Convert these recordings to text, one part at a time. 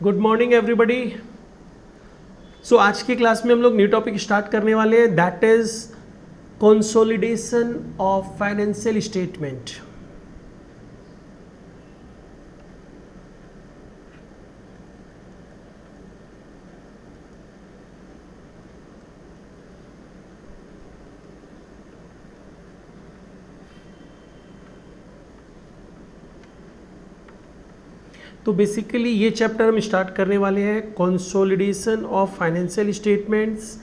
Good morning everybody. सो आज की class में हम लोग न्यू टॉपिक स्टार्ट करने वाले हैं, that is consolidation of financial statement. तो बेसिकली ये चैप्टर हम स्टार्ट करने वाले हैं, consolidation of financial statements.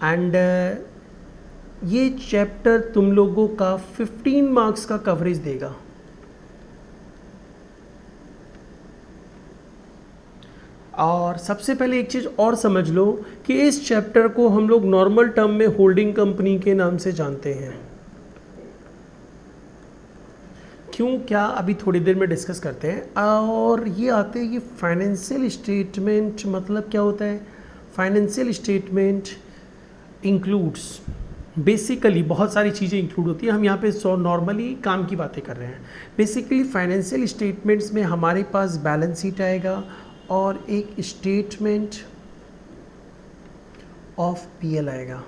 And ये चैप्टर तुम लोगों का 15 मार्क्स का कवरेज देगा। और सबसे पहले एक चीज़ और समझ लो कि इस चैप्टर को हम लोग नॉर्मल टर्म में होल्डिंग कंपनी के नाम से जानते हैं। क्यों, क्या, अभी थोड़ी देर में डिस्कस करते हैं। और ये आते हैं, ये फाइनेंशियल स्टेटमेंट मतलब क्या होता है। फाइनेंशियल स्टेटमेंट इंक्लूड्स, बेसिकली बहुत सारी चीज़ें इंक्लूड होती है। हम यहाँ पे नॉर्मली काम की बातें कर रहे हैं। बेसिकली फाइनेंशियल स्टेटमेंट्स में हमारे पास बैलेंस शीट आएगा और एक स्टेटमेंट ऑफ पीएल आएगा।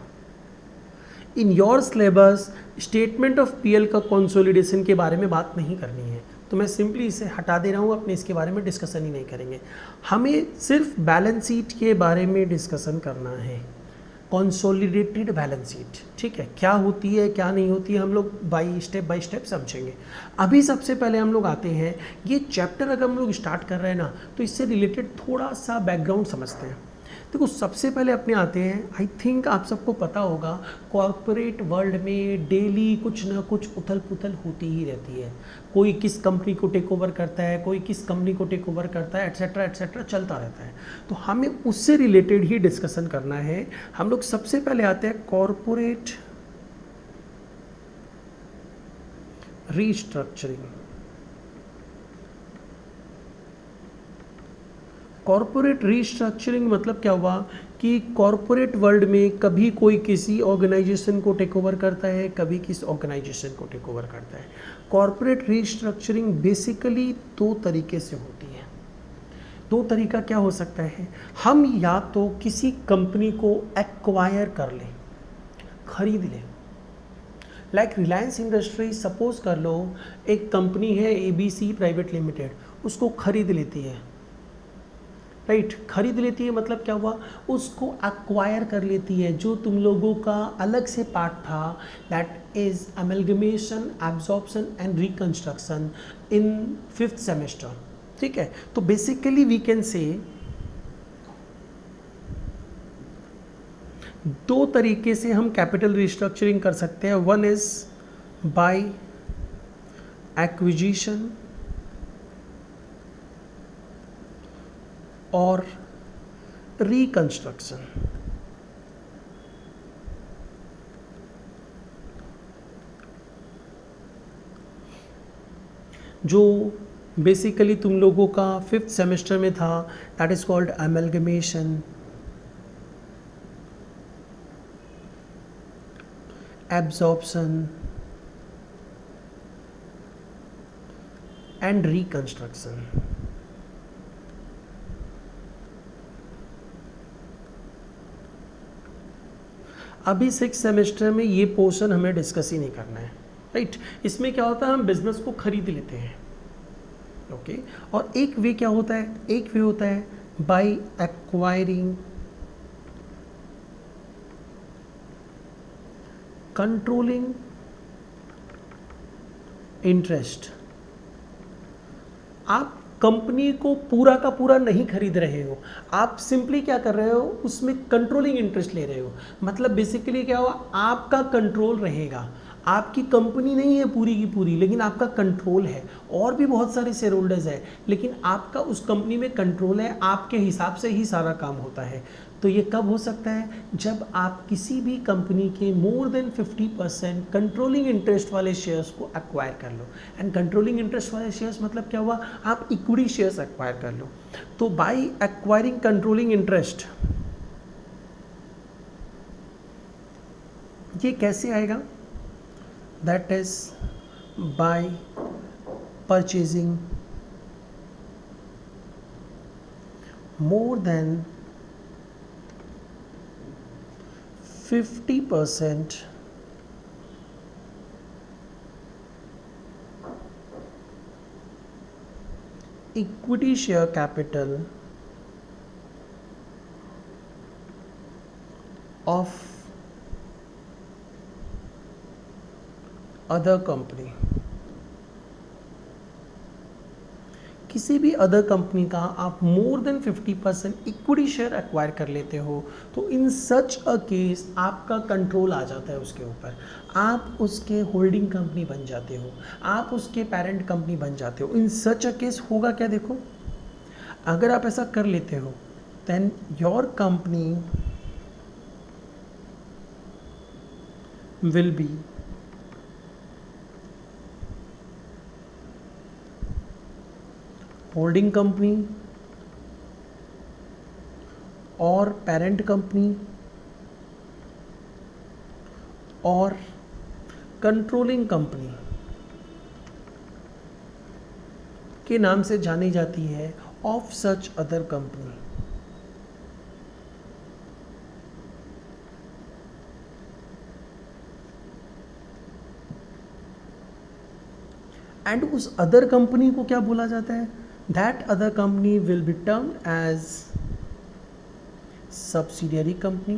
In your syllabus statement of PL का कंसोलिडेशन के बारे में बात नहीं करनी है, तो मैं सिंपली इसे हटा दे रहा हूँ। अपने इसके बारे में डिस्कशन ही नहीं करेंगे, हमें सिर्फ बैलेंस शीट के बारे में डिस्कशन करना है। कंसोलिडेटेड बैलेंस शीट, ठीक है, क्या होती है क्या नहीं होती है हम लोग बाय स्टेप समझेंगे। अभी सबसे पहले हम लोग आते हैं, ये चैप्टर अगर हम लोग स्टार्ट कर रहे हैं ना, तो इससे रिलेटेड थोड़ा सा बैकग्राउंड समझते हैं। देखो, सबसे पहले अपने आते हैं, आई थिंक आप सबको पता होगा, कॉरपोरेट वर्ल्ड में डेली कुछ ना कुछ उथल पुथल होती ही रहती है। कोई किस कंपनी को टेक ओवर करता है, कोई किस कंपनी को टेक ओवर करता है, एट्सेट्रा एट्सेट्रा चलता रहता है। तो हमें उससे रिलेटेड ही डिस्कशन करना है। हम लोग सबसे पहले आते हैं कॉरपोरेट रीस्ट्रक्चरिंग। कॉरपोरेट रीस्ट्रक्चरिंग मतलब क्या हुआ कि कॉरपोरेट वर्ल्ड में कभी कोई किसी ऑर्गेनाइजेशन को टेक ओवर करता है, कभी किस ऑर्गेनाइजेशन को टेक ओवर करता है। कॉरपोरेट रीस्ट्रक्चरिंग बेसिकली दो तरीके से होती है। दो तरीका क्या हो सकता है, हम या तो किसी कंपनी को एक्वायर कर लें, खरीद लें। लाइक रिलायंस इंडस्ट्री, सपोज कर लो एक कंपनी है ABC प्राइवेट लिमिटेड, उसको खरीद लेती है, राइट। खरीद लेती है मतलब क्या हुआ, उसको एक्वायर कर लेती है। जो तुम लोगों का अलग से पार्ट था, that is amalgamation, absorption and reconstruction in 5th semester, ठीक है। तो बेसिकली वी कैन से दो तरीके से हम कैपिटल रिस्ट्रक्चरिंग कर सकते हैं। वन इज बाय एक्विजिशन और रिकंस्ट्रक्शन। जो बेसिकली तुम लोगों का 5th सेमेस्टर में था, that is called amalgamation, absorption and reconstruction. अभी 6th सेमेस्टर में ये पोर्शन हमें डिस्कस ही नहीं करना है, राइट। इसमें क्या होता है, हम बिजनेस को खरीद लेते हैं, ओके। और एक वे क्या होता है, एक वे होता है बाय एक्वायरिंग कंट्रोलिंग इंटरेस्ट। आप कंपनी को पूरा का पूरा नहीं खरीद रहे हो, आप सिंपली क्या कर रहे हो, उसमें कंट्रोलिंग इंटरेस्ट ले रहे हो। मतलब बेसिकली क्या हुआ, आपका कंट्रोल रहेगा। आपकी कंपनी नहीं है पूरी की पूरी, लेकिन आपका कंट्रोल है। और भी बहुत सारे शेयर होल्डर्स हैं, लेकिन आपका उस कंपनी में कंट्रोल है, आपके हिसाब से ही सारा काम होता है। तो ये कब हो सकता है, जब आप किसी भी कंपनी के मोर देन 50% कंट्रोलिंग इंटरेस्ट वाले शेयर्स को एक्वायर कर लो। एंड कंट्रोलिंग इंटरेस्ट वाले शेयर्स मतलब क्या हुआ, आप इक्विटी शेयर्स एक्वायर कर लो। तो बाय एक्वायरिंग कंट्रोलिंग इंटरेस्ट, ये कैसे आएगा, that is by purchasing more than 50% equity share capital of other company, किसी भी अदर कंपनी का आप मोर देन 50% इक्विटी शेयर एक्वायर कर लेते हो, तो इन सच अ केस आपका कंट्रोल आ जाता है उसके ऊपर, आप उसके होल्डिंग कंपनी बन जाते हो, आप उसके पेरेंट कंपनी बन जाते हो। इन सच अ केस होगा क्या, देखो अगर आप ऐसा कर लेते हो, then your company will be holding company और पेरेंट कंपनी और कंट्रोलिंग कंपनी के नाम से जानी जाती है of such other company. And उस अदर कंपनी को क्या बोला जाता है, that other company will be termed as subsidiary company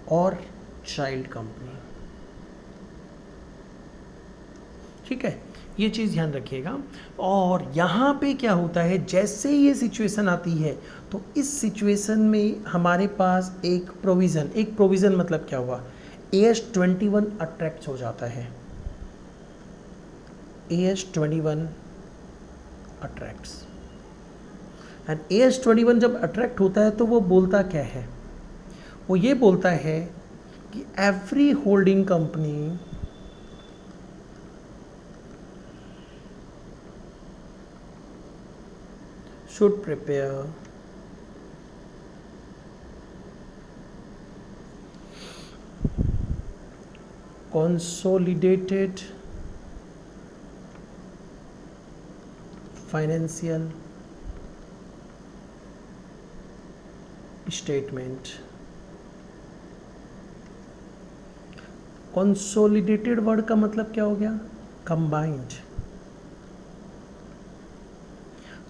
और चाइल्ड कंपनी। ठीक है, ये चीज़ ध्यान रखिएगा। और यहाँ पे क्या होता है, जैसे ये सिचुएशन आती है तो इस सिचुएशन में हमारे पास एक प्रोविज़न मतलब क्या हुआ, AS21 अट्रैक्ट हो जाता है। AS21 अट्रैक्ट्स, एंड AS21 जब अट्रैक्ट होता है तो वो बोलता क्या है, वो ये बोलता है कि every holding company should prepare consolidated financial statement। consolidated word का मतलब क्या हो गया, कंबाइंड।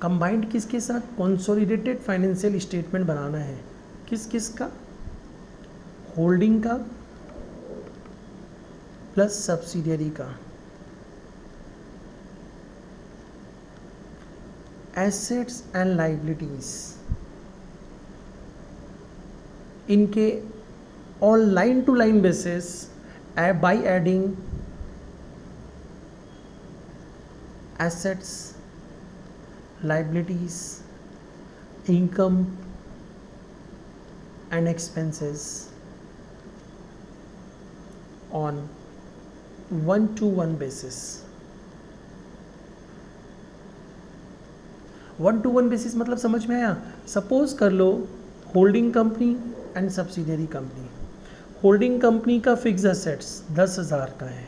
कंबाइंड किसके साथ, कंसोलिडेटेड फाइनेंशियल स्टेटमेंट बनाना है, किस किस का, होल्डिंग का प्लस सब्सिडियरी का। एसेट्स एंड लाइबिलिटीज इनके on line to line basis by adding assets, liabilities, income and expenses on 1-to-1 basis। 1-to-1 basis मतलब समझ में आया। सपोज कर लो holding company and subsidiary company, holding company का फिक्स एसेट्स 10,000 का है,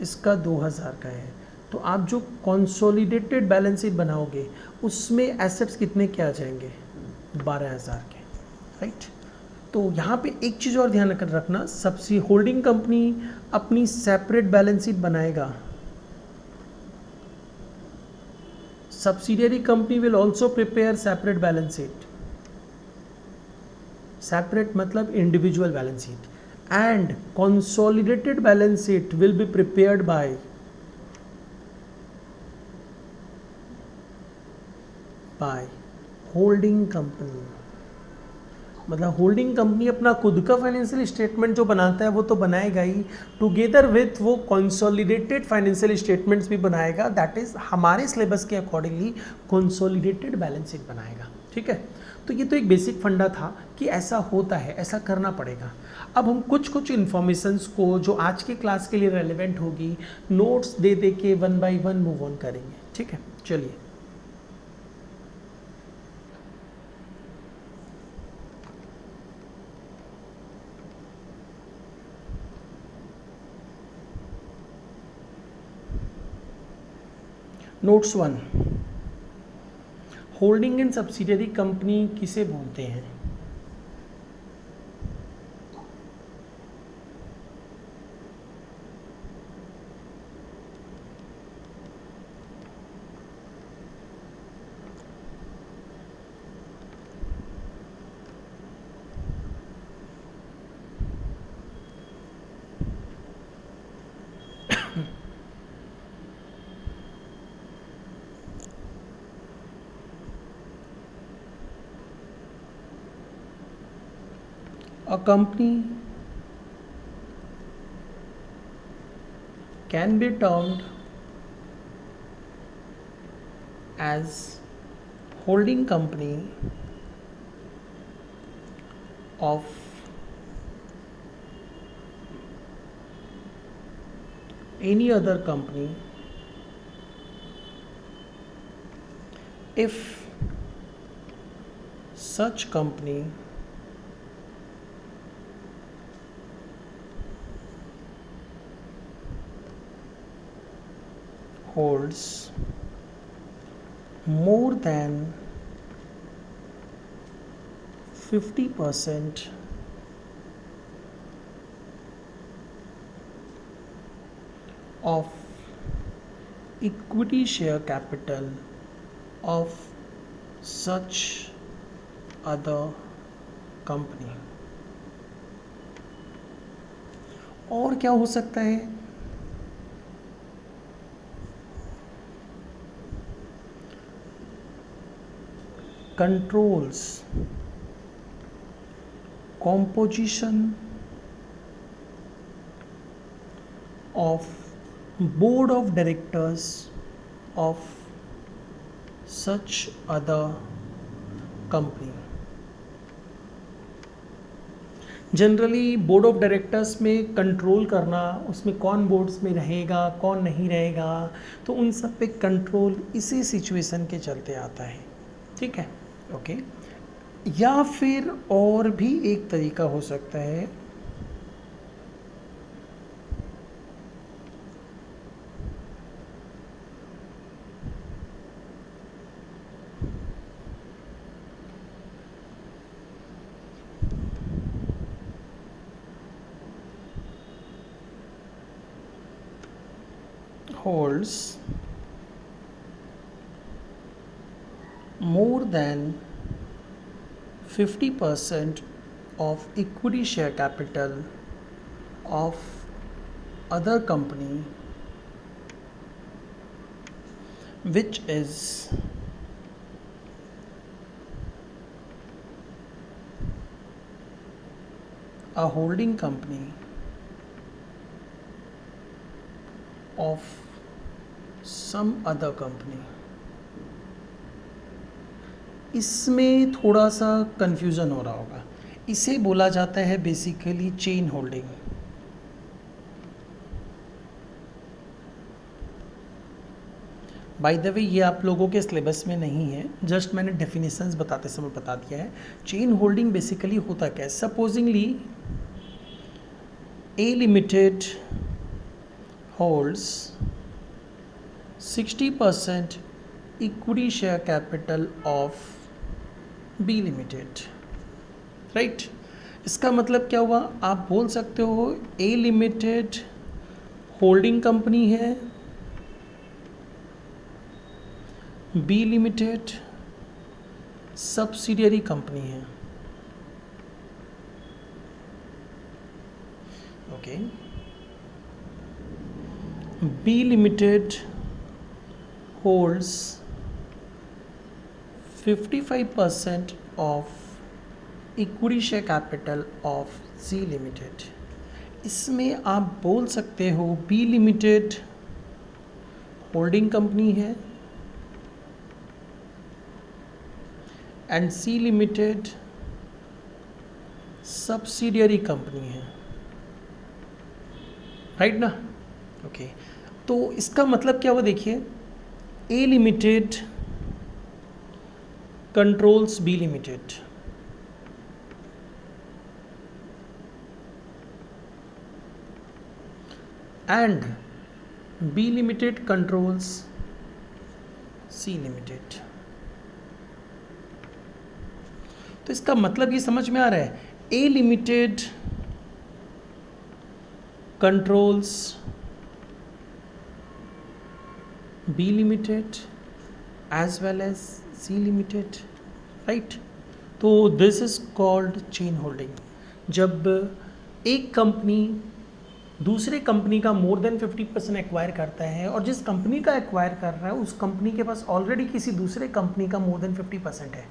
इसका 2,000 का है, तो आप जो कंसोलिडेटेड बैलेंस शीट बनाओगे उसमें एसेट्स कितने के आ जाएंगे, 12,000 के, राइट। तो यहाँ पे एक चीज़ और ध्यान रखना, सबसे होल्डिंग कंपनी अपनी सेपरेट बैलेंस शीट बनाएगा, subsidiary company will also prepare separate balance sheet, separate मतलब individual balance sheet, and consolidated balance sheet will be prepared by holding company. मतलब होल्डिंग कंपनी अपना खुद का फाइनेंशियल स्टेटमेंट जो बनाता है वो तो बनाएगा ही, टुगेदर विथ वो कंसोलिडेटेड फाइनेंशियल स्टेटमेंट्स भी बनाएगा, दैट इज हमारे सिलेबस के अकॉर्डिंगली कंसोलिडेटेड बैलेंस शीट बनाएगा। ठीक है, तो ये तो एक बेसिक फंडा था कि ऐसा होता है, ऐसा करना पड़ेगा। अब हम कुछ कुछ इन्फॉर्मेशंस को जो आज के क्लास के लिए रेलिवेंट होगी नोट्स दे दे के 1 बाय 1 मूव ऑन करेंगे। ठीक है, चलिए notes 1, holding and subsidiary company किसे बोलते हैं? A company can be termed as holding company of any other company if such company holds more than 50% of equity share capital of such other company. और क्या हो सकता है? Controls composition of board of directors of such other company. Generally board of directors में control करना, उसमें कौन boards में रहेगा कौन नहीं रहेगा, तो उन सब पे कंट्रोल इसी सिचुएशन के चलते आता है, ठीक है, ओके। या फिर और भी एक तरीका हो सकता है, holds more than 50% of equity share capital of other company which is a holding company of some other company. इसमें थोड़ा सा कंफ्यूजन हो रहा होगा। इसे बोला जाता है basically chain holding. By the way ये आप लोगों के सिलेबस में नहीं है, जस्ट मैंने डेफिनेशंस बताते समय बता दिया है। चेन होल्डिंग बेसिकली होता क्या है? Supposingly A limited holds 60% equity share capital of B limited, right. इसका मतलब क्या हुआ? आप बोल सकते हो ए लिमिटेड होल्डिंग कंपनी है, बी लिमिटेड सब्सिडियरी कंपनी है, okay. B limited holds 55% of equity share capital of C Limited। इसमें आप बोल सकते हो B Limited होल्डिंग कंपनी है and C Limited subsidiary company है, राइट ना, ओके। तो इसका मतलब क्या हुआ? देखिए, A Limited controls B Limited, and B Limited controls C Limited, तो इसका मतलब ये समझ में आ रहा है, A limited controls B limited as well as C limited, right. तो this is called chain holding. जब एक कंपनी दूसरे कंपनी का मोर देन 50% एक्वायर करता है, और जिस कंपनी का एक्वायर कर रहा है उस कंपनी के पास ऑलरेडी किसी दूसरे कंपनी का मोर देन 50% है,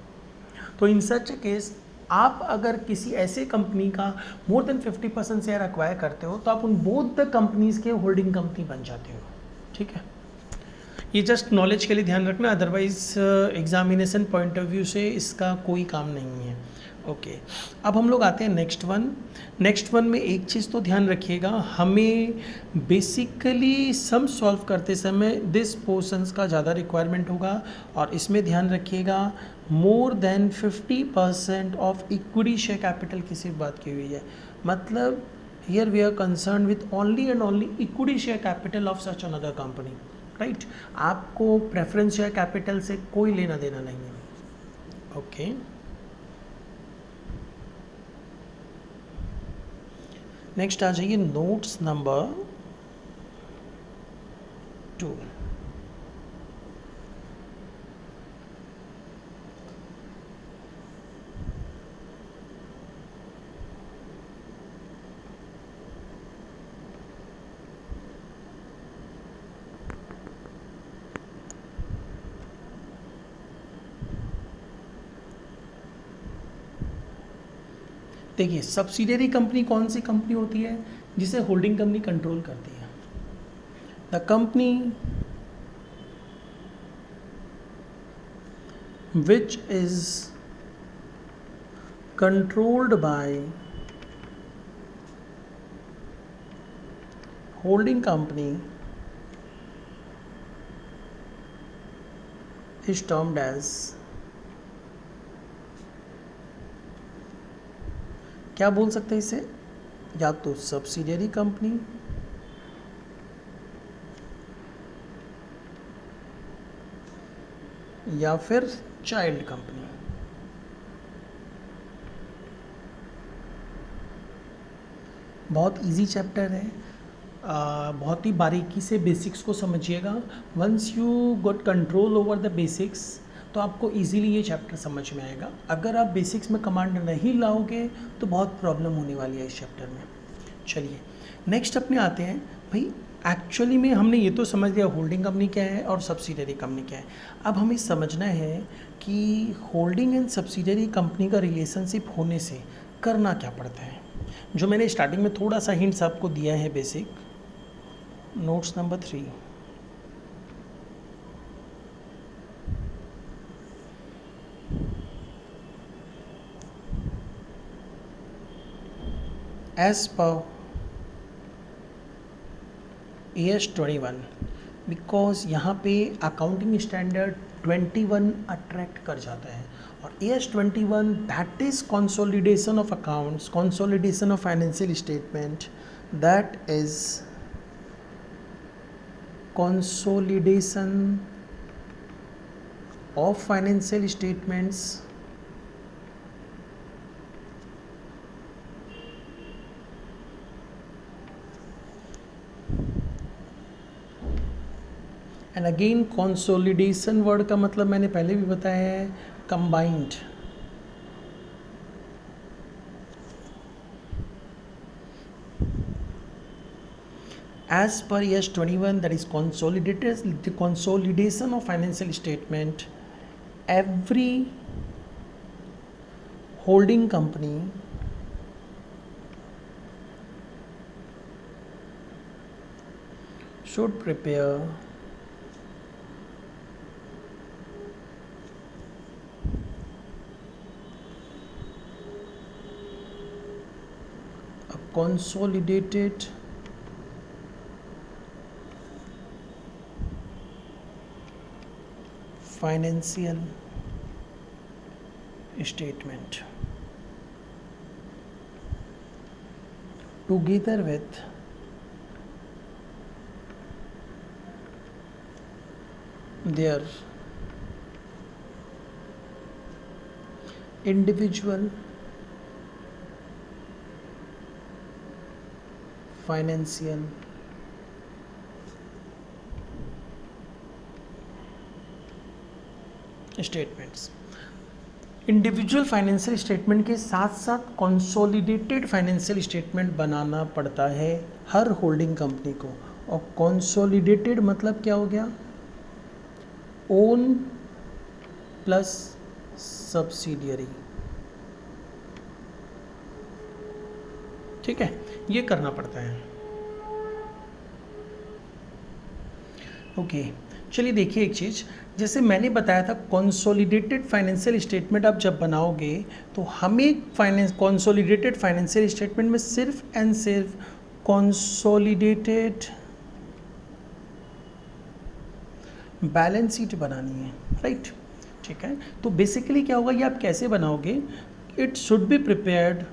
तो इन सच केस आप अगर किसी ऐसे कंपनी का मोर देन 50% शेयर एक्वायर करते हो तो आप उन बोथ द कंपनीज के होल्डिंग कंपनी बन जाते हो, ठीक है। ये जस्ट नॉलेज के लिए ध्यान रखना, otherwise examination point of view से इसका कोई काम नहीं है। ओके, अब हम लोग आते हैं नेक्स्ट वन में एक चीज़ तो ध्यान रखिएगा, हमें बेसिकली सम सॉल्व करते समय दिस पोर्शंस का ज़्यादा रिक्वायरमेंट होगा, और इसमें ध्यान रखिएगा more than 50% of equity share capital की सिर्फ बात की हुई है, मतलब here we are concern with only and only equity share capital of such another company, right. आपको प्रेफरेंस शेयर कैपिटल से कोई लेना देना नहीं है। ओके, नेक्स्ट आ जाइए नोट्स नंबर 2। देखिए, सब्सिडियरी कंपनी कौन सी कंपनी होती है, जिसे होल्डिंग कंपनी कंट्रोल करती है। The company which is controlled by holding company is termed as, क्या बोल सकते हैं इसे, या तो सब्सिडियरी कंपनी या फिर चाइल्ड कंपनी। बहुत इजी चैप्टर है, बहुत ही बारीकी से बेसिक्स को समझिएगा। Once you got control over the basics तो आपको इजीली ये चैप्टर समझ में आएगा। अगर आप बेसिक्स में कमांड नहीं लाओगे तो बहुत प्रॉब्लम होने वाली है इस चैप्टर में। चलिए नेक्स्ट अपने आते हैं। भाई एक्चुअली में हमने ये तो समझ लिया होल्डिंग कंपनी क्या है और सब्सिडियरी कंपनी क्या है। अब हमें समझना है कि होल्डिंग एंड सब्सिडियरी कंपनी का रिलेशनशिप होने से करना क्या पड़ता है, जो मैंने स्टार्टिंग में थोड़ा सा हिंट्स आपको दिया है basic. Notes number 3। As per AS21, because यहाँ पे अकाउंटिंग स्टैंडर्ड 21 अट्रैक्ट कर जाता है, और AS21 that is consolidation of accounts, consolidation of financial statement, that is consolidation of financial statements and again consolidation word का मतलब मैंने पहले भी बताया है, combined. As per AS21, that is the consolidation of financial statement, every holding company should prepare a consolidated financial statement together with their individual financial statements. Individual financial statement के साथ साथ कंसोलिडेटेड फाइनेंशियल स्टेटमेंट बनाना पड़ता है हर holding company को। और consolidated मतलब क्या हो गया? One plus subsidiary. ठीक है, ये करना पड़ता है। ओके, चलिए देखिए एक चीज़, जैसे मैंने बताया था कंसोलिडेटेड फाइनेंशियल स्टेटमेंट आप जब बनाओगे तो हमें कंसोलिडेटेड फाइनेंशियल स्टेटमेंट में सिर्फ एंड सिर्फ कंसोलिडेटेड बैलेंस शीट बनानी है, राइट? ठीक है, तो बेसिकली क्या होगा, ये आप कैसे बनाओगे? It should be prepared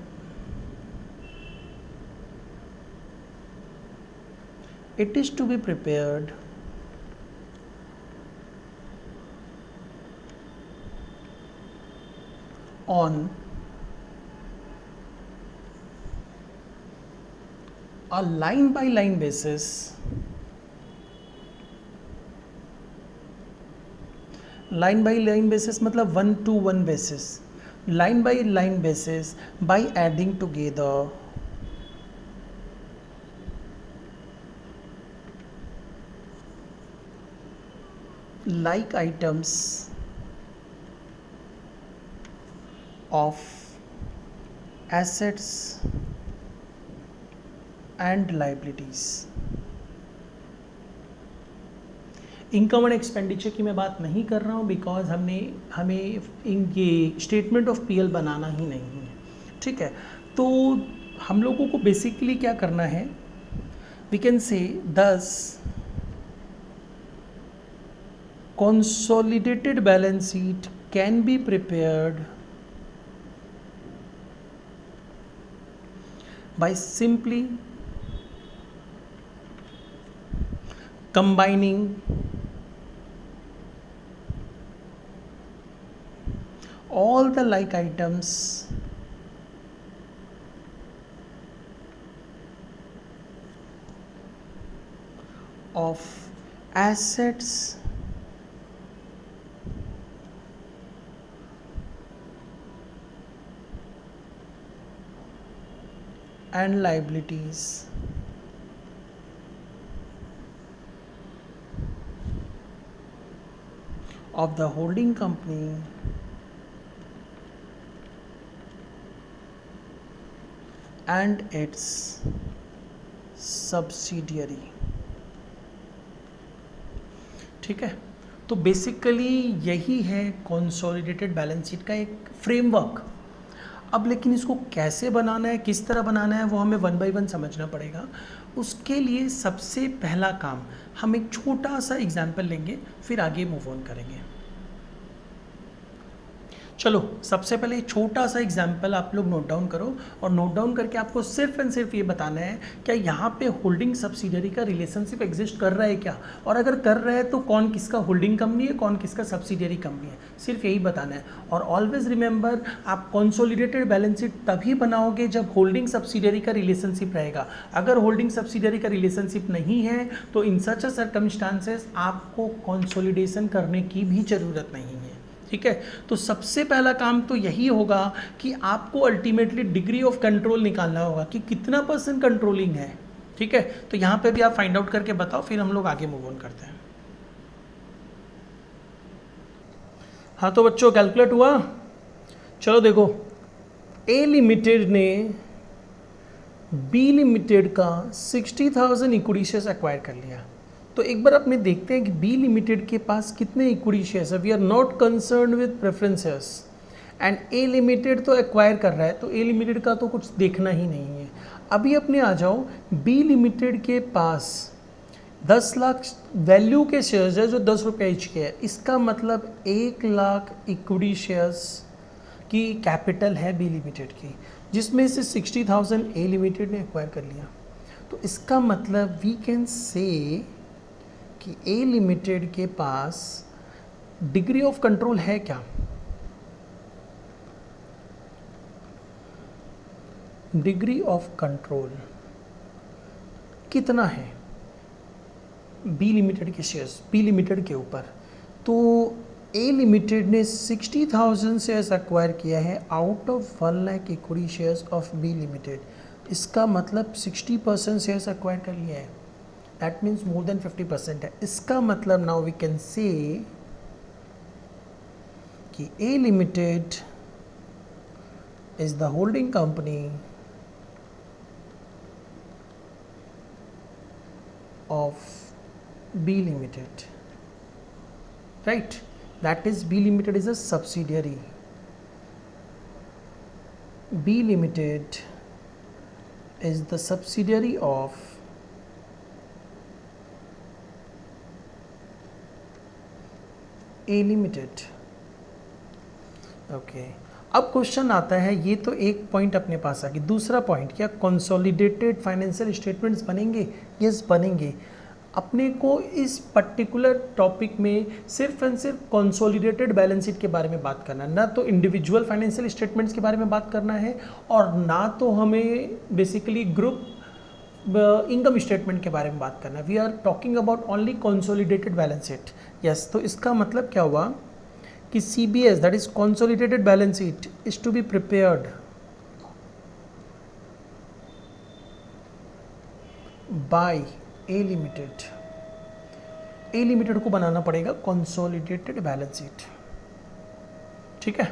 it is to be prepared on a line by line basis, line by line basis मतलब 1-to-1 basis, line by line basis by adding together like items of assets and liabilities। Income and expenditure की मैं बात नहीं कर रहा हूँ because हमें ये स्टेटमेंट ऑफ पीएल बनाना ही नहीं है, ठीक है? तो हम लोगों को बेसिकली क्या करना है, वी कैन से 10 consolidated balance sheet can be prepared by simply combining all the like items of assets and liabilities of the holding company and its subsidiary। ठीक है, तो बेसिकली यही है कंसोलिडेटेड बैलेंस शीट का एक फ्रेमवर्क। अब लेकिन इसको कैसे बनाना है, किस तरह बनाना है, वो हमें 1 बाय 1 समझना पड़ेगा। उसके लिए सबसे पहला काम, हम एक छोटा सा एग्जाम्पल लेंगे, फिर आगे मूव ऑन करेंगे। चलो सबसे पहले छोटा सा एग्जाम्पल आप लोग नोट डाउन करो, और नोट डाउन करके आपको सिर्फ एंड सिर्फ ये बताना है क्या यहाँ पे होल्डिंग सब्सिडियरी का रिलेशनशिप एग्जिस्ट कर रहा है क्या, और अगर कर रहा है तो कौन किसका होल्डिंग कंपनी है, कौन किसका सब्सिडियरी कंपनी है, सिर्फ यही बताना है। और ऑलवेज रिमेंबर, आप कंसोलिडेटेड बैलेंस शीट तभी बनाओगे जब होल्डिंग सब्सिडियरी का रिलेशनशिप रहेगा। अगर होल्डिंग सब्सिडियरी का रिलेशनशिप नहीं है तो इन सच अ सर्कमस्टांसेस आपको कंसोलिडेशन करने की भी ज़रूरत नहीं है, ठीक है? तो सबसे पहला काम तो यही होगा कि आपको अल्टीमेटली डिग्री ऑफ कंट्रोल निकालना होगा कि कितना % कंट्रोलिंग है, ठीक है? तो यहाँ पे भी आप फाइंड आउट करके बताओ, फिर हम लोग आगे मूव ऑन करते हैं। हाँ तो बच्चों कैलकुलेट हुआ? चलो देखो, ए लिमिटेड ने बी लिमिटेड का 60,000 इक्विटी शेयर्स एक्वायर कर लिया। तो एक बार अपने देखते हैं कि बी लिमिटेड के पास कितने इक्विटी शेयर्स है। We are not concern with preferences and A limited तो एक्वायर कर रहा है, तो ए लिमिटेड का तो कुछ देखना ही नहीं है। अभी अपने आ जाओ, बी लिमिटेड के पास 10 लाख वैल्यू के शेयर्स है जो 10 रुपये ईच के है। इसका मतलब 1 लाख इक्विटी शेयर्स की कैपिटल है बी लिमिटेड की, जिसमें से 60,000 ए लिमिटेड ने एक्वायर कर लिया। तो इसका मतलब वी कैन से कि ए लिमिटेड के पास डिग्री ऑफ कंट्रोल है क्या? डिग्री ऑफ कंट्रोल कितना है बी लिमिटेड के शेयर्स, बी लिमिटेड के ऊपर, तो ए लिमिटेड ने 60,000 शेयर्स एक्वायर किया है out of 1 lakh equity shares of B limited. इसका मतलब 60% शेयर्स एक्वायर कर लिया है, दैट मीन्स मोर देन 50% है। इसका मतलब नाउ वी कैन से कि A limited is the holding company of B Limited, right? That is B Limited is a subsidiary. B Limited is the subsidiary of A Limited. Okay. अब question आता है, ये तो एक point अपने पास आ गया, दूसरा पॉइंट क्या कंसोलिडेटेड फाइनेंशियल स्टेटमेंट्स बनेंगे? यस बनेंगे। अपने को इस पर्टिकुलर टॉपिक में सिर्फ एंड सिर्फ कंसोलिडेटेड बैलेंस शीट के बारे में बात करना है, ना तो इंडिविजुअल फाइनेंशियल स्टेटमेंट्स के बारे में बात करना है और ना तो हमें बेसिकली ग्रुप इनकम स्टेटमेंट के बारे में बात करना है। We are talking about only consolidated balance sheet. Yes, तो इसका मतलब क्या हुआ कि CBS that is consolidated balance sheet is to be prepared by A limited. A limited को बनाना पड़ेगा कंसोलिडेटेड बैलेंस शीट, ठीक है?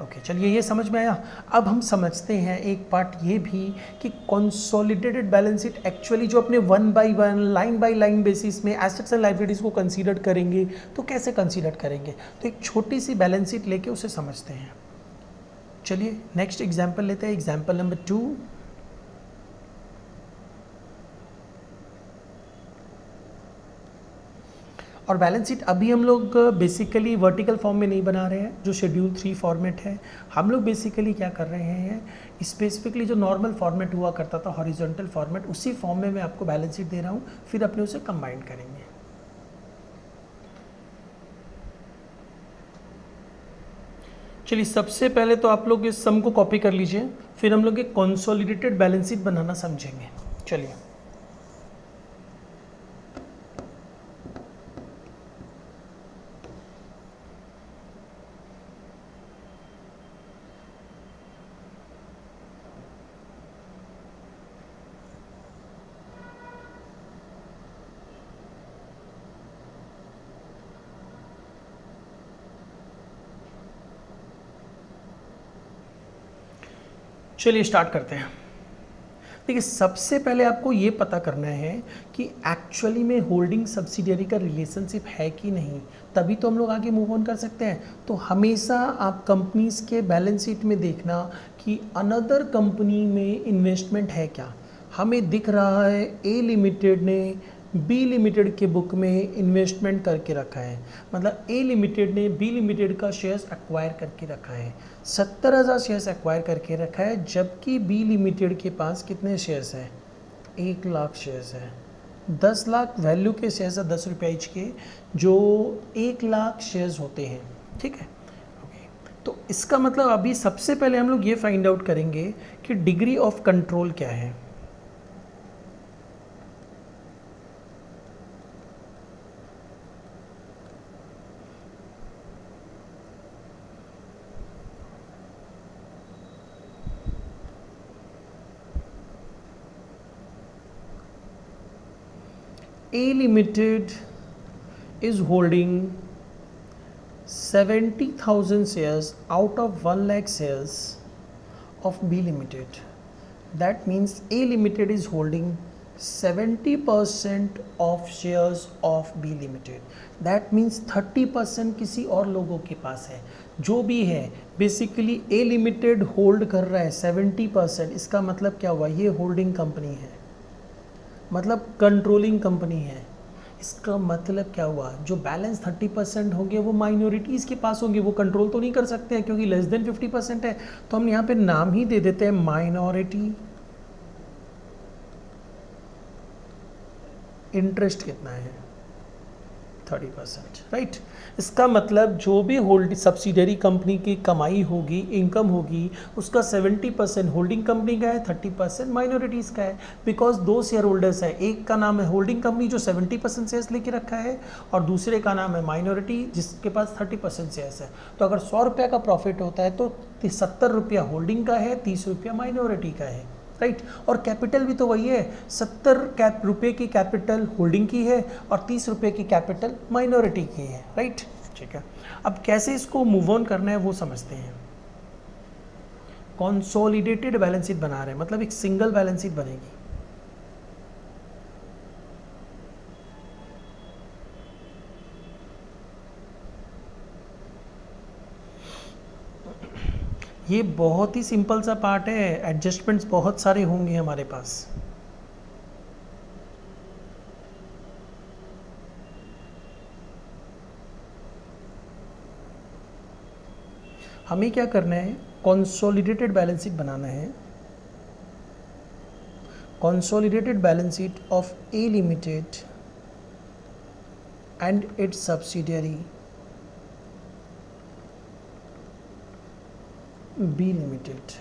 ओके, चलिए ये समझ में आया। अब हम समझते हैं एक पार्ट ये भी कि कंसोलिडेटेड बैलेंस शीट एक्चुअली जो अपने 1 by 1 line by line basis में एसेट्स एंड लायबिलिटीज को कंसीडर करेंगे, तो कैसे कंसीडर करेंगे? तो एक छोटी सी बैलेंस शीट लेके उसे समझते हैं। चलिए नेक्स्ट एग्जाम्पल लेते हैं, एग्जाम्पल नंबर 2। और बैलेंस शीट अभी हम लोग बेसिकली वर्टिकल फॉर्म में नहीं बना रहे हैं, जो शेड्यूल 3 फॉर्मेट है। हम लोग बेसिकली क्या कर रहे हैं, स्पेसिफिकली जो नॉर्मल फॉर्मेट हुआ करता था हॉरिजॉन्टल फॉर्मेट, उसी फॉर्म में मैं आपको बैलेंस शीट दे रहा हूँ, फिर अपने उसे कंबाइन करेंगे। चलिए सबसे पहले तो आप लोग इस सम को कॉपी कर लीजिए, फिर हम लोग एक कंसोलिडेटेड बैलेंस शीट बनाना समझेंगे। चलिए चलिए स्टार्ट करते हैं। देखिए सबसे पहले आपको ये पता करना है कि एक्चुअली में होल्डिंग सब्सिडियरी का रिलेशनशिप है कि नहीं, तभी तो हम लोग आगे मूव ऑन कर सकते हैं। तो हमेशा आप कंपनीज के बैलेंस शीट में देखना कि अनदर कंपनी में इन्वेस्टमेंट है क्या। हमें दिख रहा है ए लिमिटेड ने बी लिमिटेड के बुक में इन्वेस्टमेंट करके रखा है, मतलब ए लिमिटेड ने बी लिमिटेड का शेयर्स एक्वायर करके रखा है, 70,000 शेयर्स एक्वायर करके रखा है, जबकि बी लिमिटेड के पास कितने शेयर्स हैं? 1 लाख शेयर्स हैं। 10 लाख वैल्यू के शेयर्स है 10 रुपये ईच के, जो 1 लाख शेयर्स होते हैं, ठीक है? ओके, तो इसका मतलब अभी सबसे पहले हम लोग ये फाइंड आउट करेंगे कि डिग्री ऑफ कंट्रोल क्या है। A Limited is holding 70,000 shares out of 1 lakh shares of B Limited. That means A Limited is holding 70% of shares of B Limited. That means 30% किसी और लोगों के पास है। जो भी है बेसिकली A Limited होल्ड कर रहा है 70%। इसका मतलब क्या हुआ, ये होल्डिंग कंपनी है, मतलब कंट्रोलिंग कंपनी है। इसका मतलब क्या हुआ, जो बैलेंस 30% होंगे वो माइनॉरिटीज़ के पास होंगे, वो कंट्रोल तो नहीं कर सकते हैं क्योंकि लेस देन 50% है। तो हम यहाँ पे नाम ही दे देते हैं माइनॉरिटी। इंटरेस्ट कितना है? 30%, राइट। इसका मतलब जो भी होल्ड सब्सिडरी कंपनी की कमाई होगी, इनकम होगी, उसका 70% होल्डिंग कंपनी का है, 30% माइनॉरिटीज़ का है। बिकॉज दो शेयर होल्डर्स है, एक का नाम है होल्डिंग कंपनी जो 70% शेयर्स लेके रखा है, और दूसरे का नाम है माइनॉरिटी जिसके पास 30% शेयर्स है। तो अगर 100 रुपये का प्रॉफिट होता है तो 70 रुपया होल्डिंग का है, 30 रुपया माइनॉरिटी का है, राइट। और कैपिटल भी तो वही है, 70 रुपये की कैपिटल होल्डिंग की है और 30 रुपये की कैपिटल माइनॉरिटी की है, राइट। ठीक है, अब कैसे इसको मूव ऑन करना है वो समझते हैं। कॉन्सोलिडेटेड बैलेंस शीट बना रहे हैं, मतलब एक सिंगल बैलेंस शीट बनेगी। ये बहुत ही सिंपल सा पार्ट है, एडजस्टमेंट्स बहुत सारे होंगे हमारे पास। हमें क्या करना है, कॉन्सोलिडेटेड बैलेंस शीट बनाना है। Consolidated balance sheet of A limited and its subsidiary B limited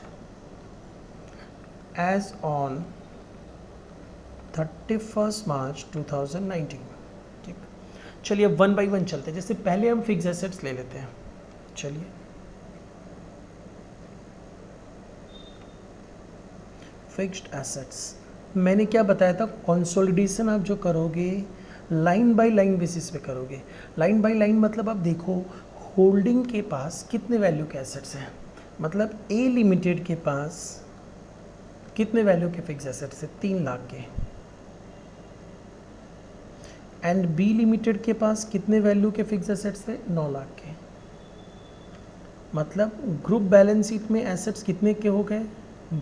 as on 31 March 2019। ठीक, चलिए अब 1 बाई 1 चलते हैं। जैसे पहले हम फिक्स एसेट्स ले लेते हैं। चलिए, फिक्स्ड एसेट्स मैंने क्या बताया था, कंसोलिडेशन आप जो करोगे लाइन बाय लाइन बेसिस पे करोगे। लाइन बाय लाइन मतलब आप देखो होल्डिंग के पास कितने वैल्यू के एसेट्स हैं, मतलब ए लिमिटेड के पास कितने वैल्यू के फिक्स एसेट्स हैं, 3 लाख के। एंड बी लिमिटेड के पास कितने वैल्यू के फिक्स एसेट्स थे, 9 लाख के। मतलब ग्रुप बैलेंस शीट में एसेट्स कितने के हो गए,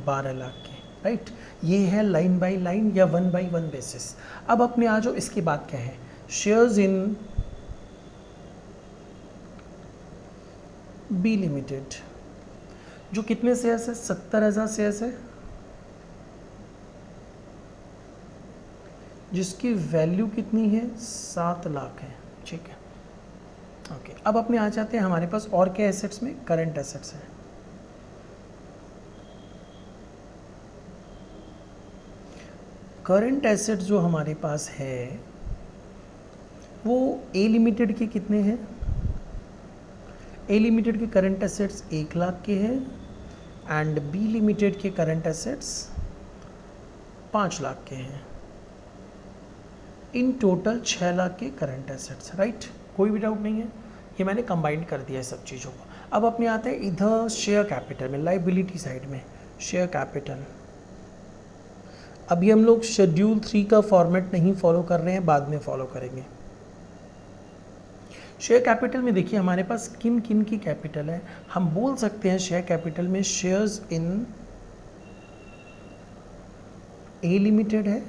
12 लाख के, राइट। ये है लाइन बाय लाइन या 1 बाई 1 बेसिस। अब अपने आ जाओ, इसके बाद क्या है, शेयर्स इन बी लिमिटेड जो कितने शेयर्स है, 70,000 शेयर्स है, जिसकी वैल्यू कितनी है, 7 लाख है। ठीक है, ओके। अब अपने आ जाते हैं हमारे पास और क्या एसेट्स में, करंट एसेट्स हैं। करंट एसेट्स जो हमारे पास है वो ए लिमिटेड के कितने हैं, ए लिमिटेड के करंट एसेट्स 1 लाख के हैं एंड बी लिमिटेड के करंट एसेट्स 5 लाख के हैं। इन टोटल 6 लाख के करंट एसेट्स, राइट। कोई भी डाउट नहीं है, ये मैंने कंबाइन कर दिया है सब चीज़ों को। अब अपने आते हैं इधर शेयर कैपिटल में, लाइबिलिटी साइड में शेयर कैपिटल। अभी हम लोग शेड्यूल 3 का फॉर्मेट नहीं फॉलो कर रहे हैं, बाद में फॉलो करेंगे। शेयर कैपिटल में देखिए हमारे पास किन किन की कैपिटल है। हम बोल सकते हैं शेयर कैपिटल में शेयर्स इन ए लिमिटेड है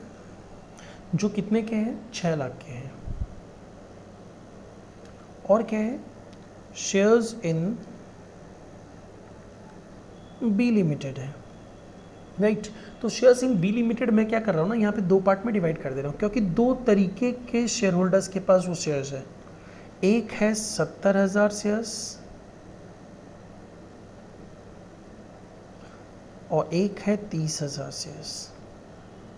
जो कितने के हैं, 6 लाख के हैं। और क्या है, शेयर्स इन बी लिमिटेड है, राइट। तो शेयर्स इन बी लिमिटेड मैं क्या कर रहा हूँ ना, यहाँ पे 2 पार्ट में डिवाइड कर दे रहा हूँ, क्योंकि 2 तरीके के शेयर होल्डर्स के पास वो शेयर्स है। एक है 70,000 शेयर्स और एक है 30,000 शेयर्स।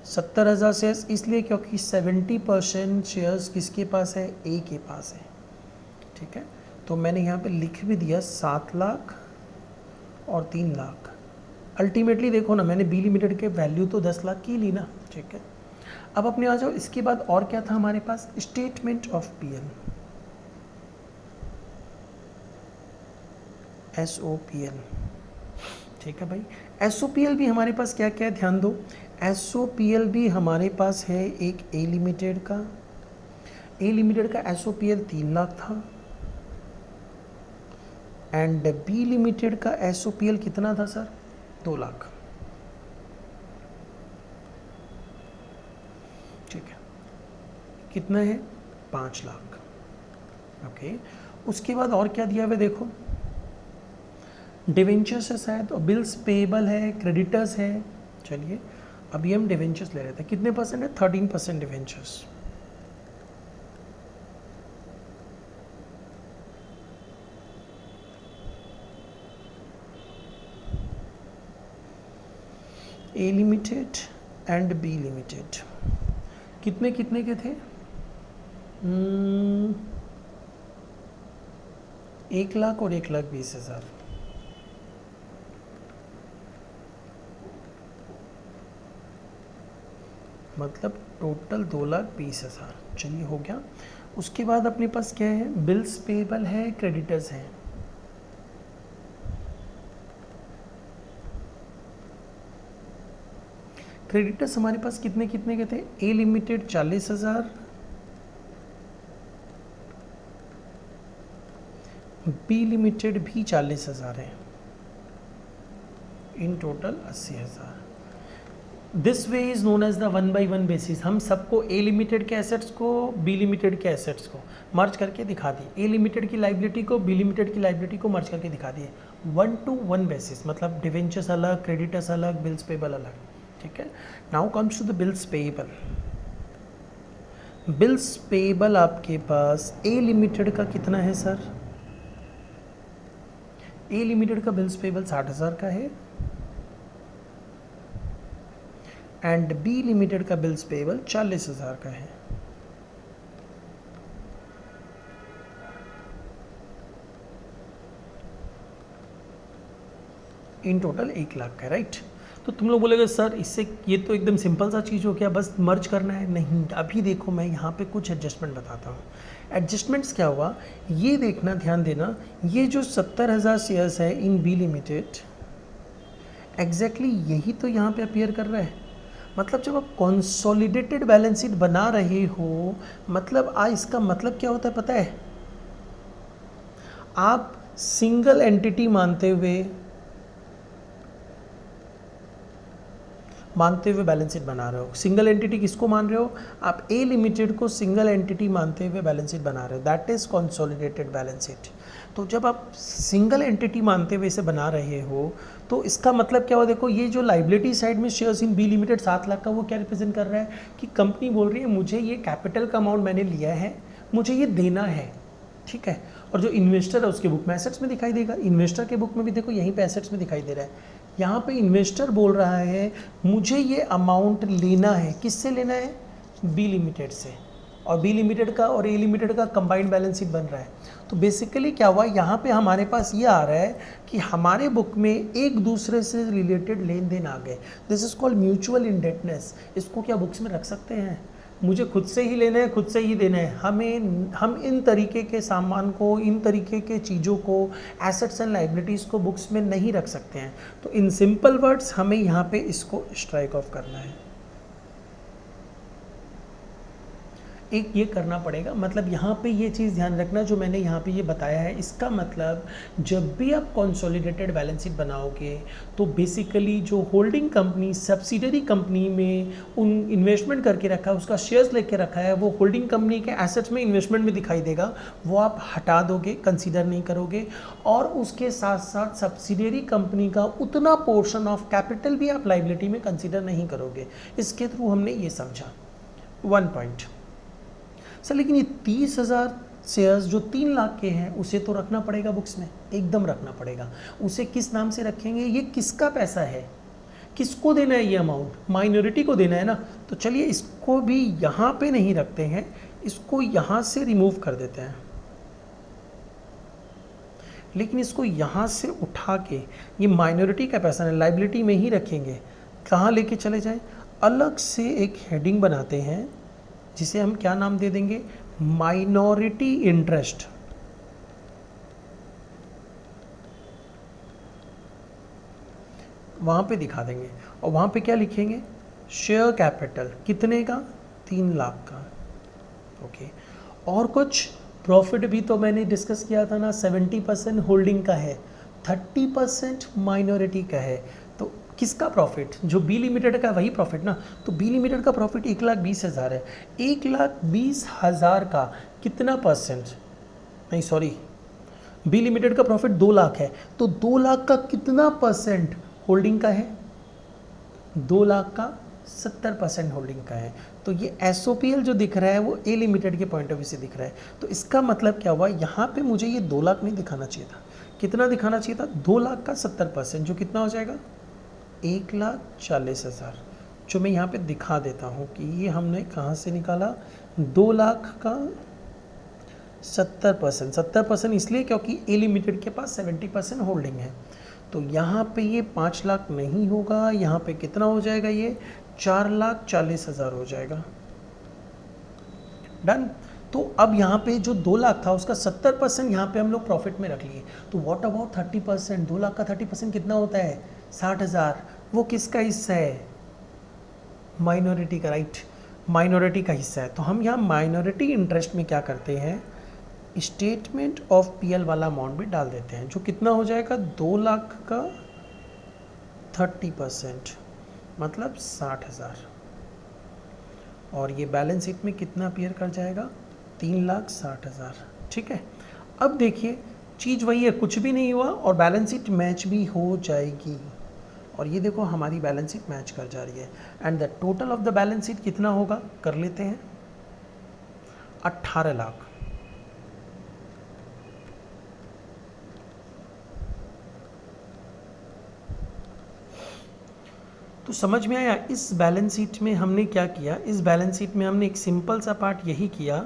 70,000 शेयर्स इसलिए क्योंकि 70% शेयर्स किसके पास है, ए के पास है। ठीक है, तो मैंने यहाँ पे लिख भी दिया 7 लाख और 3 लाख। अल्टीमेटली देखो ना, मैंने बी लिमिटेड के वैल्यू तो 10 लाख की ली ना। ठीक है, अब अपने आ जाओ, इसके बाद और क्या था हमारे पास, स्टेटमेंट ऑफ पीएल, SOPL। ठीक है भाई, SOPL भी हमारे पास क्या क्या है, ध्यान दो। SOPL भी हमारे पास है एक ए लिमिटेड का, ए लिमिटेड का SOPL 3 लाख था एंड बी लिमिटेड का SOPL कितना था सर, 2 लाख। ठीक है, कितना है, 5 लाख। ओके, उसके बाद और क्या दिया हुआ देखो, डिवेंचर्स है शायद, और बिल्स पेएबल है, क्रेडिटर्स है। चलिए अभी हम डिवेंचर्स ले लेते हैं, कितने परसेंट है, 13% debentures. A limited and B limited कितने कितने के थे? 1,00,000 और 1,20,000। मतलब टोटल 2,20,000। चलिए हो गया। उसके बाद अपने पास क्या है? बिल्स पेबल है, क्रेडिटर्स हैं। क्रेडिटर्स हमारे पास कितने कितने के थे? ए लिमिटेड 40,000, बी लिमिटेड भी 40,000 है, in total 80,000। This way is known as the 1/1 basis. हम सबको ए लिमिटेड के एसेट्स को बी लिमिटेड के एसेट्स को मर्ज करके दिखा दिए, ए लिमिटेड की लाइबिलिटी को बी लिमिटेड की लाइबिलिटी को मर्ज करके दिखा दिए 1-to-1 बेसिस। मतलब डिवेंचर्स अलग, क्रेडिटर्स अलग, बिल्स पेबल अलग। ठीक है। Now comes to the bills payable. Bills payable आपके पास ए लिमिटेड का कितना है सर? ए लिमिटेड का बिल्स पेबल 60,000 का है एंड बी लिमिटेड का बिल्स पेबल 40,000 का है। इन टोटल 1,00,000 का, राइट। तो तुम लोग बोलेगे सर इससे ये तो एकदम सिंपल सा चीज़ हो गया, बस मर्ज करना है। नहीं, अभी देखो मैं यहाँ पे कुछ एडजस्टमेंट बताता हूँ। एडजस्टमेंट्स क्या हुआ ये देखना, ध्यान देना। ये जो 70,000 शेयर्स है इन बी लिमिटेड, एग्जैक्टली यही तो यहाँ पे अपीयर कर रहा है। मतलब जब आप कंसोलिडेटेड बैलेंस शीट बना रहे हो, मतलब इसका मतलब क्या होता है पता है? आप सिंगल एंटिटी मानते हुए बैलेंस शीट बना रहे हो। सिंगल एंटिटी किसको मान रहे हो? आप ए लिमिटेड को सिंगल एंटिटी मानते हुए बैलेंस शीट बना रहे हो, that is consolidated balance sheet. तो जब आप सिंगल एंटिटी मानते हुए इसे बना रहे हो तो इसका मतलब क्या हुआ? देखो ये जो लाइबिलिटी साइड में शेयर्स इन बी लिमिटेड 7,00,000 का, वो क्या रिप्रेजेंट कर रहा है कि कंपनी बोल रही है मुझे ये कैपिटल का अमाउंट मैंने लिया है, मुझे ये देना है। ठीक है। और जो इन्वेस्टर है उसके बुक में एसेट्स में दिखाई देगा, इन्वेस्टर के बुक में भी देखो यहीं पे एसेट्स में दिखाई दे रहा है। यहाँ पे इन्वेस्टर बोल रहा है मुझे ये अमाउंट लेना है। किससे लेना है? बी लिमिटेड से। और बी लिमिटेड का और ए लिमिटेड का कंबाइंड बैलेंस शीट बन रहा है। तो बेसिकली क्या हुआ, यहाँ पे हमारे पास ये आ रहा है कि हमारे बुक में एक दूसरे से रिलेटेड लेन देन आ गए। This is called mutual indebtedness. इसको क्या बुक्स में रख सकते हैं? मुझे खुद से ही लेना है, खुद से ही देना है। हम इन तरीके के सामान को, इन तरीके के चीज़ों को, एसेट्स एंड लाइबिलिटीज़ को बुक्स में नहीं रख सकते हैं। तो इन सिंपल वर्ड्स हमें यहाँ पे इसको स्ट्राइक ऑफ करना है। एक ये करना पड़ेगा। मतलब यहाँ पे ये चीज़ ध्यान रखना जो मैंने यहाँ पे ये बताया है, इसका मतलब जब भी आप कंसोलिडेटेड बैलेंस शीट बनाओगे तो बेसिकली जो होल्डिंग कंपनी सब्सिडरी कंपनी में उन इन्वेस्टमेंट करके रखा है, उसका शेयर्स लेके रखा है, वो होल्डिंग कंपनी के एसेट्स में इन्वेस्टमेंट में दिखाई देगा, वो आप हटा दोगे, कंसीडर नहीं करोगे। और उसके साथ साथ सब्सिडरी कंपनी का उतना पोर्शन ऑफ कैपिटल भी आप लाइबिलिटी में कंसीडर नहीं करोगे। इसके थ्रू हमने ये समझा 1 पॉइंट। सर लेकिन ये 30,000 शेयर्स जो 3,00,000 के हैं उसे तो रखना पड़ेगा बुक्स में, एकदम रखना पड़ेगा। उसे किस नाम से रखेंगे? ये किसका पैसा है, किसको देना है ये अमाउंट? माइनॉरिटी को देना है ना। तो चलिए इसको भी यहाँ पे नहीं रखते हैं, इसको यहाँ से रिमूव कर देते हैं। लेकिन इसको यहाँ से उठा के ये माइनॉरिटी का पैसा है लाइबिलिटी में ही रखेंगे। कहाँ लेके चले जाएं? अलग से एक हेडिंग बनाते हैं जिसे हम क्या नाम दे देंगे? Minority interest. वहाँ पे दिखा देंगे और वहाँ पे क्या लिखेंगे? शेयर कैपिटल कितने का? 3,00,000 का। ओके। और कुछ प्रॉफिट भी तो मैंने डिस्कस किया था ना, 70% होल्डिंग का है, 30% माइनॉरिटी का है। तो किसका प्रॉफिट? जो बी लिमिटेड का वही प्रॉफिट ना। तो बी लिमिटेड का प्रॉफिट 1,20,000 है। 1,20,000 का कितना परसेंट? नहीं सॉरी, बी लिमिटेड का प्रॉफिट 2,00,000 है, तो 2,00,000 का कितना परसेंट होल्डिंग का है? 2,00,000 का 70% होल्डिंग का है। तो ये SOPL जो दिख रहा है वो ए लिमिटेड के पॉइंट ऑफ व्यू से दिख रहा है। तो इसका मतलब क्या हुआ, यहाँ पे मुझे ये 2,00,000 नहीं दिखाना चाहिए था। कितना दिखाना चाहिए था? 2,00,000 का 70%, जो कितना हो जाएगा? 1,40,000, जो मैं यहाँ पे दिखा देता हूँ कि ये हमने कहाँ से निकाला, 2 लाख का 70%, 70% इसलिए क्योंकि ए लिमिटेड के पास 70% होल्डिंग है। तो यहाँ पे ये 5 लाख नहीं होगा, यहाँ पे कितना हो जाएगा, ये 4,40,000 हो जाएगा। डन। तो अब यहाँ पे जो 2 लाख था उसका 70% यहाँ पे हम लोग प्रॉफिट में रख लिए। तो व्हाट अबाउट 30%, 2 लाख का 30% कितना होता है, 60,000। वो किसका हिस्सा है, माइनॉरिटी का, राइट, माइनॉरिटी का हिस्सा है। तो हम यहाँ माइनॉरिटी इंटरेस्ट में क्या करते हैं, स्टेटमेंट ऑफ पीएल वाला अमाउंट भी डाल देते हैं, जो कितना हो जाएगा, 2 लाख का 30%, मतलब 60,000। और ये बैलेंस शीट में कितना अपीयर कर जाएगा, 3,60,000। ठीक है। अब देखिए चीज़ वही है, कुछ भी नहीं हुआ और बैलेंस शीट मैच भी हो जाएगी। और ये देखो हमारी बैलेंस शीट मैच कर जा रही है। And the total of the balance sheet कितना होगा, कर लेते हैं, 18 लाख। तो समझ में आया। इस बैलेंस शीट में हमने क्या किया, इस बैलेंस शीट में हमने एक सिंपल सा पार्ट यही किया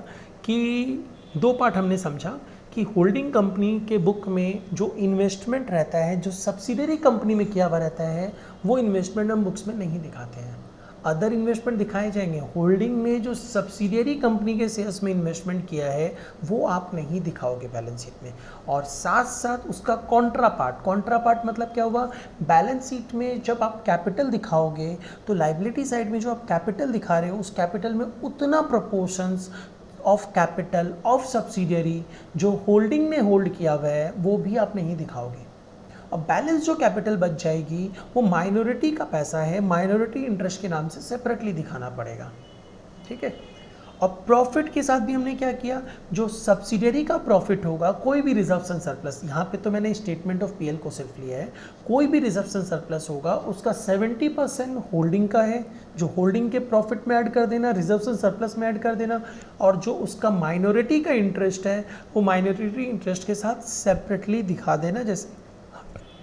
कि 2 पार्ट हमने समझा कि होल्डिंग कंपनी के बुक में जो इन्वेस्टमेंट रहता है, जो सब्सिडरी कंपनी में किया हुआ रहता है, वो इन्वेस्टमेंट हम बुक्स में नहीं दिखाते हैं। अदर इन्वेस्टमेंट दिखाए जाएंगे, होल्डिंग में जो सब्सिडियरी कंपनी के शेयर्स में इन्वेस्टमेंट किया है वो आप नहीं दिखाओगे बैलेंस शीट में। और साथ साथ उसका कॉन्ट्रा पार्ट मतलब क्या हुआ, बैलेंस शीट में जब आप कैपिटल दिखाओगे तो लाइबिलिटी साइड में जो आप कैपिटल दिखा रहे हो उस कैपिटल में उतना proportions of capital of subsidiary जो होल्डिंग ने होल्ड किया हुआ है वो भी आप नहीं दिखाओगे। अब बैलेंस जो कैपिटल बच जाएगी वो माइनॉरिटी का पैसा है, माइनॉरिटी इंटरेस्ट के नाम से सेपरेटली दिखाना पड़ेगा। ठीक है। और प्रॉफिट के साथ भी हमने क्या किया, जो सब्सिडियरी का प्रॉफिट होगा, कोई भी रिजर्वेशन सरप्लस, यहाँ पे तो मैंने स्टेटमेंट ऑफ पीएल को सिर्फ लिया है, कोई भी रिजर्वेशन सरप्लस होगा उसका 70% होल्डिंग का है, जो होल्डिंग के प्रॉफिट में ऐड कर देना, रिजर्वेशन सरप्लस में ऐड कर देना, और जो उसका माइनॉरिटी का इंटरेस्ट है वो माइनॉरिटी इंटरेस्ट के साथ सेपरेटली दिखा देना, जैसे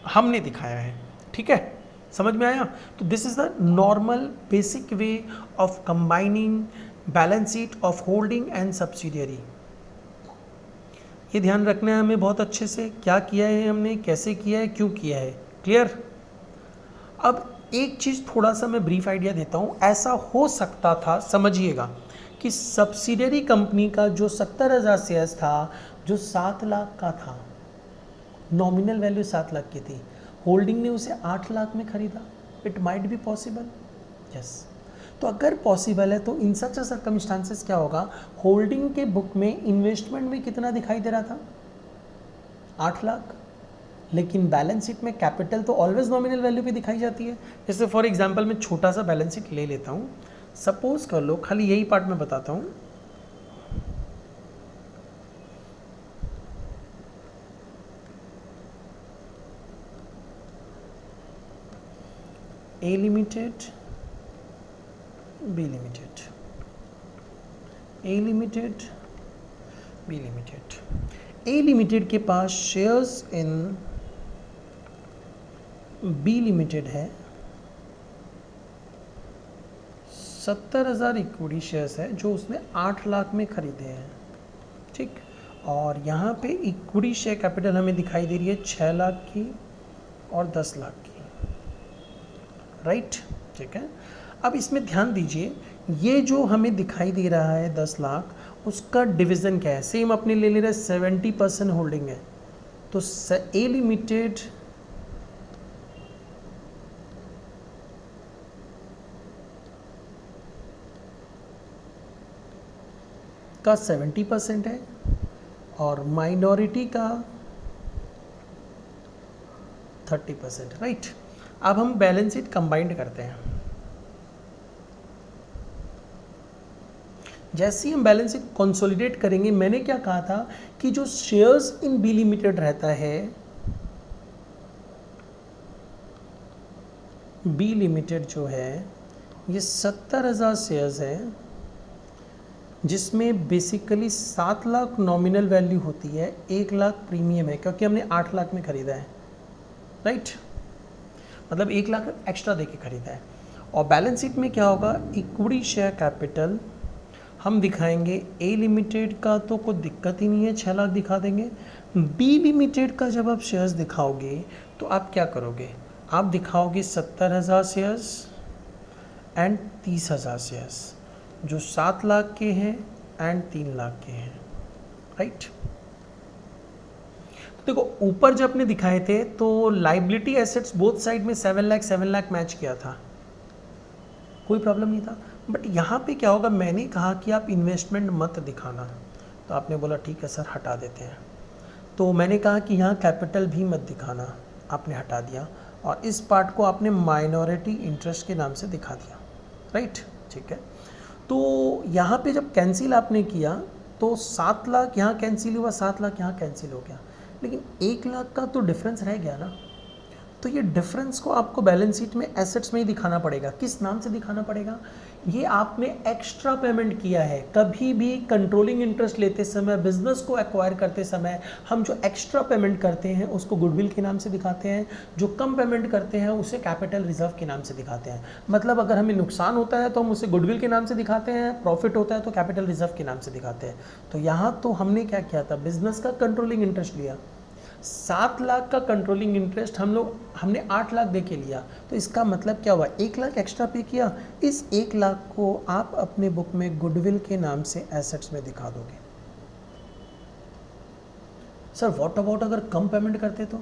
हमने दिखाया है। ठीक है, समझ में आया। तो this is the normal basic way of combining balance sheet of holding and subsidiary. ये ध्यान रखना है हमें बहुत अच्छे से, क्या किया है हमने, कैसे किया है, क्यों किया है। क्लियर। अब एक चीज़ थोड़ा सा मैं ब्रीफ आइडिया देता हूँ। ऐसा हो सकता था, समझिएगा, कि सब्सिडियरी कंपनी का जो 70,000 शेयर्स था, जो 7 लाख का था, नॉमिनल वैल्यू 7 लाख की थी, होल्डिंग ने उसे 8 लाख में खरीदा। It might be possible, yes. तो अगर पॉसिबल है तो इन सच सर्कमस्टांसेस क्या होगा, होल्डिंग के बुक में इन्वेस्टमेंट में कितना दिखाई दे रहा था, 8 लाख, लेकिन बैलेंस शीट में कैपिटल तो ऑलवेज नॉमिनल वैल्यू पे दिखाई जाती है। जैसे फॉर एग्जांपल मैं छोटा सा बैलेंस शीट ले लेता हूँ, सपोज कर लो, खाली यही पार्ट मैं बताता हूँ। ए limited, B limited, A limited, B limited. A limited के पास शेयर्स इन बी लिमिटेड है 70,000 इक्विटी शेयर्स है, जो उसने 8 लाख में खरीदे हैं। ठीक। और यहाँ पे इक्विटी शेयर कैपिटल हमें दिखाई दे रही है 6 लाख की और 10 लाख की, राइट। ठीक है। अब इसमें ध्यान दीजिए, ये जो हमें दिखाई दे रहा है 10 लाख, उसका डिवीज़न क्या है, सेम अपने ले रहे 70% होल्डिंग है। तो ए लिमिटेड का 70% है और माइनॉरिटी का 30%, राइट। अब हम बैलेंस शीट कंबाइंड करते हैं। जैसे ही हम बैलेंस शीट कंसोलिडेट करेंगे, मैंने क्या कहा था कि जो शेयर्स इन बी लिमिटेड रहता है, बी लिमिटेड जो है ये 70,000 शेयर्स है, जिसमें बेसिकली 7 लाख नॉमिनल वैल्यू होती है, 1 लाख प्रीमियम है, क्योंकि हमने 8 लाख में खरीदा है, राइट। मतलब 1 लाख एक्स्ट्रा दे के खरीदा है। और बैलेंस शीट में क्या होगा, इक्विटी शेयर कैपिटल हम दिखाएंगे। ए लिमिटेड का तो कोई दिक्कत ही नहीं है, 6 लाख दिखा देंगे। बी लिमिटेड का जब आप शेयर्स दिखाओगे तो आप क्या करोगे, आप दिखाओगे 70,000 शेयर्स एंड 30,000 शेयर्स जो 7 लाख के हैं एंड 3 लाख के हैं, राइट। देखो ऊपर जब आपने दिखाए थे तो लाइबिलिटी एसेट्स बोथ साइड में 7 लाख मैच किया था, कोई प्रॉब्लम नहीं था। बट यहाँ पे क्या होगा, मैंने कहा कि आप इन्वेस्टमेंट मत दिखाना, तो आपने बोला ठीक है सर हटा देते हैं। तो मैंने कहा कि यहाँ कैपिटल भी मत दिखाना, आपने हटा दिया। और इस पार्ट को आपने माइनॉरिटी इंटरेस्ट के नाम से दिखा दिया, राइट, ठीक है। तो यहाँ पे जब कैंसिल आपने किया तो 7 लाख यहाँ कैंसिल हुआ, 7 लाख यहाँ कैंसिल हो गया, लेकिन 1 लाख का तो डिफरेंस रह गया ना। तो ये डिफरेंस को आपको बैलेंस शीट में एसेट्स में ही दिखाना पड़ेगा। किस नाम से दिखाना पड़ेगा, ये आपने एक्स्ट्रा पेमेंट किया है। कभी भी कंट्रोलिंग इंटरेस्ट लेते समय, बिजनेस को एक्वायर करते समय हम जो एक्स्ट्रा पेमेंट करते हैं उसको गुडविल के नाम से दिखाते हैं, जो कम पेमेंट करते हैं उसे कैपिटल रिजर्व के नाम से दिखाते हैं। मतलब अगर हमें नुकसान होता है तो हम उसे गुडविल के नाम से दिखाते हैं, प्रॉफिट होता है तो कैपिटल रिजर्व के नाम से दिखाते हैं। तो यहाँ तो हमने क्या किया था, बिजनेस का कंट्रोलिंग इंटरेस्ट लिया, 7 लाख का कंट्रोलिंग इंटरेस्ट हमने 8 लाख दे के लिया। तो इसका मतलब क्या हुआ, 1 लाख एक्स्ट्रा पे किया। इस 1 लाख को आप अपने बुक में गुडविल के नाम से एसेट्स में दिखा दोगे। सर व्हाट अबाउट अगर कम पेमेंट करते तो,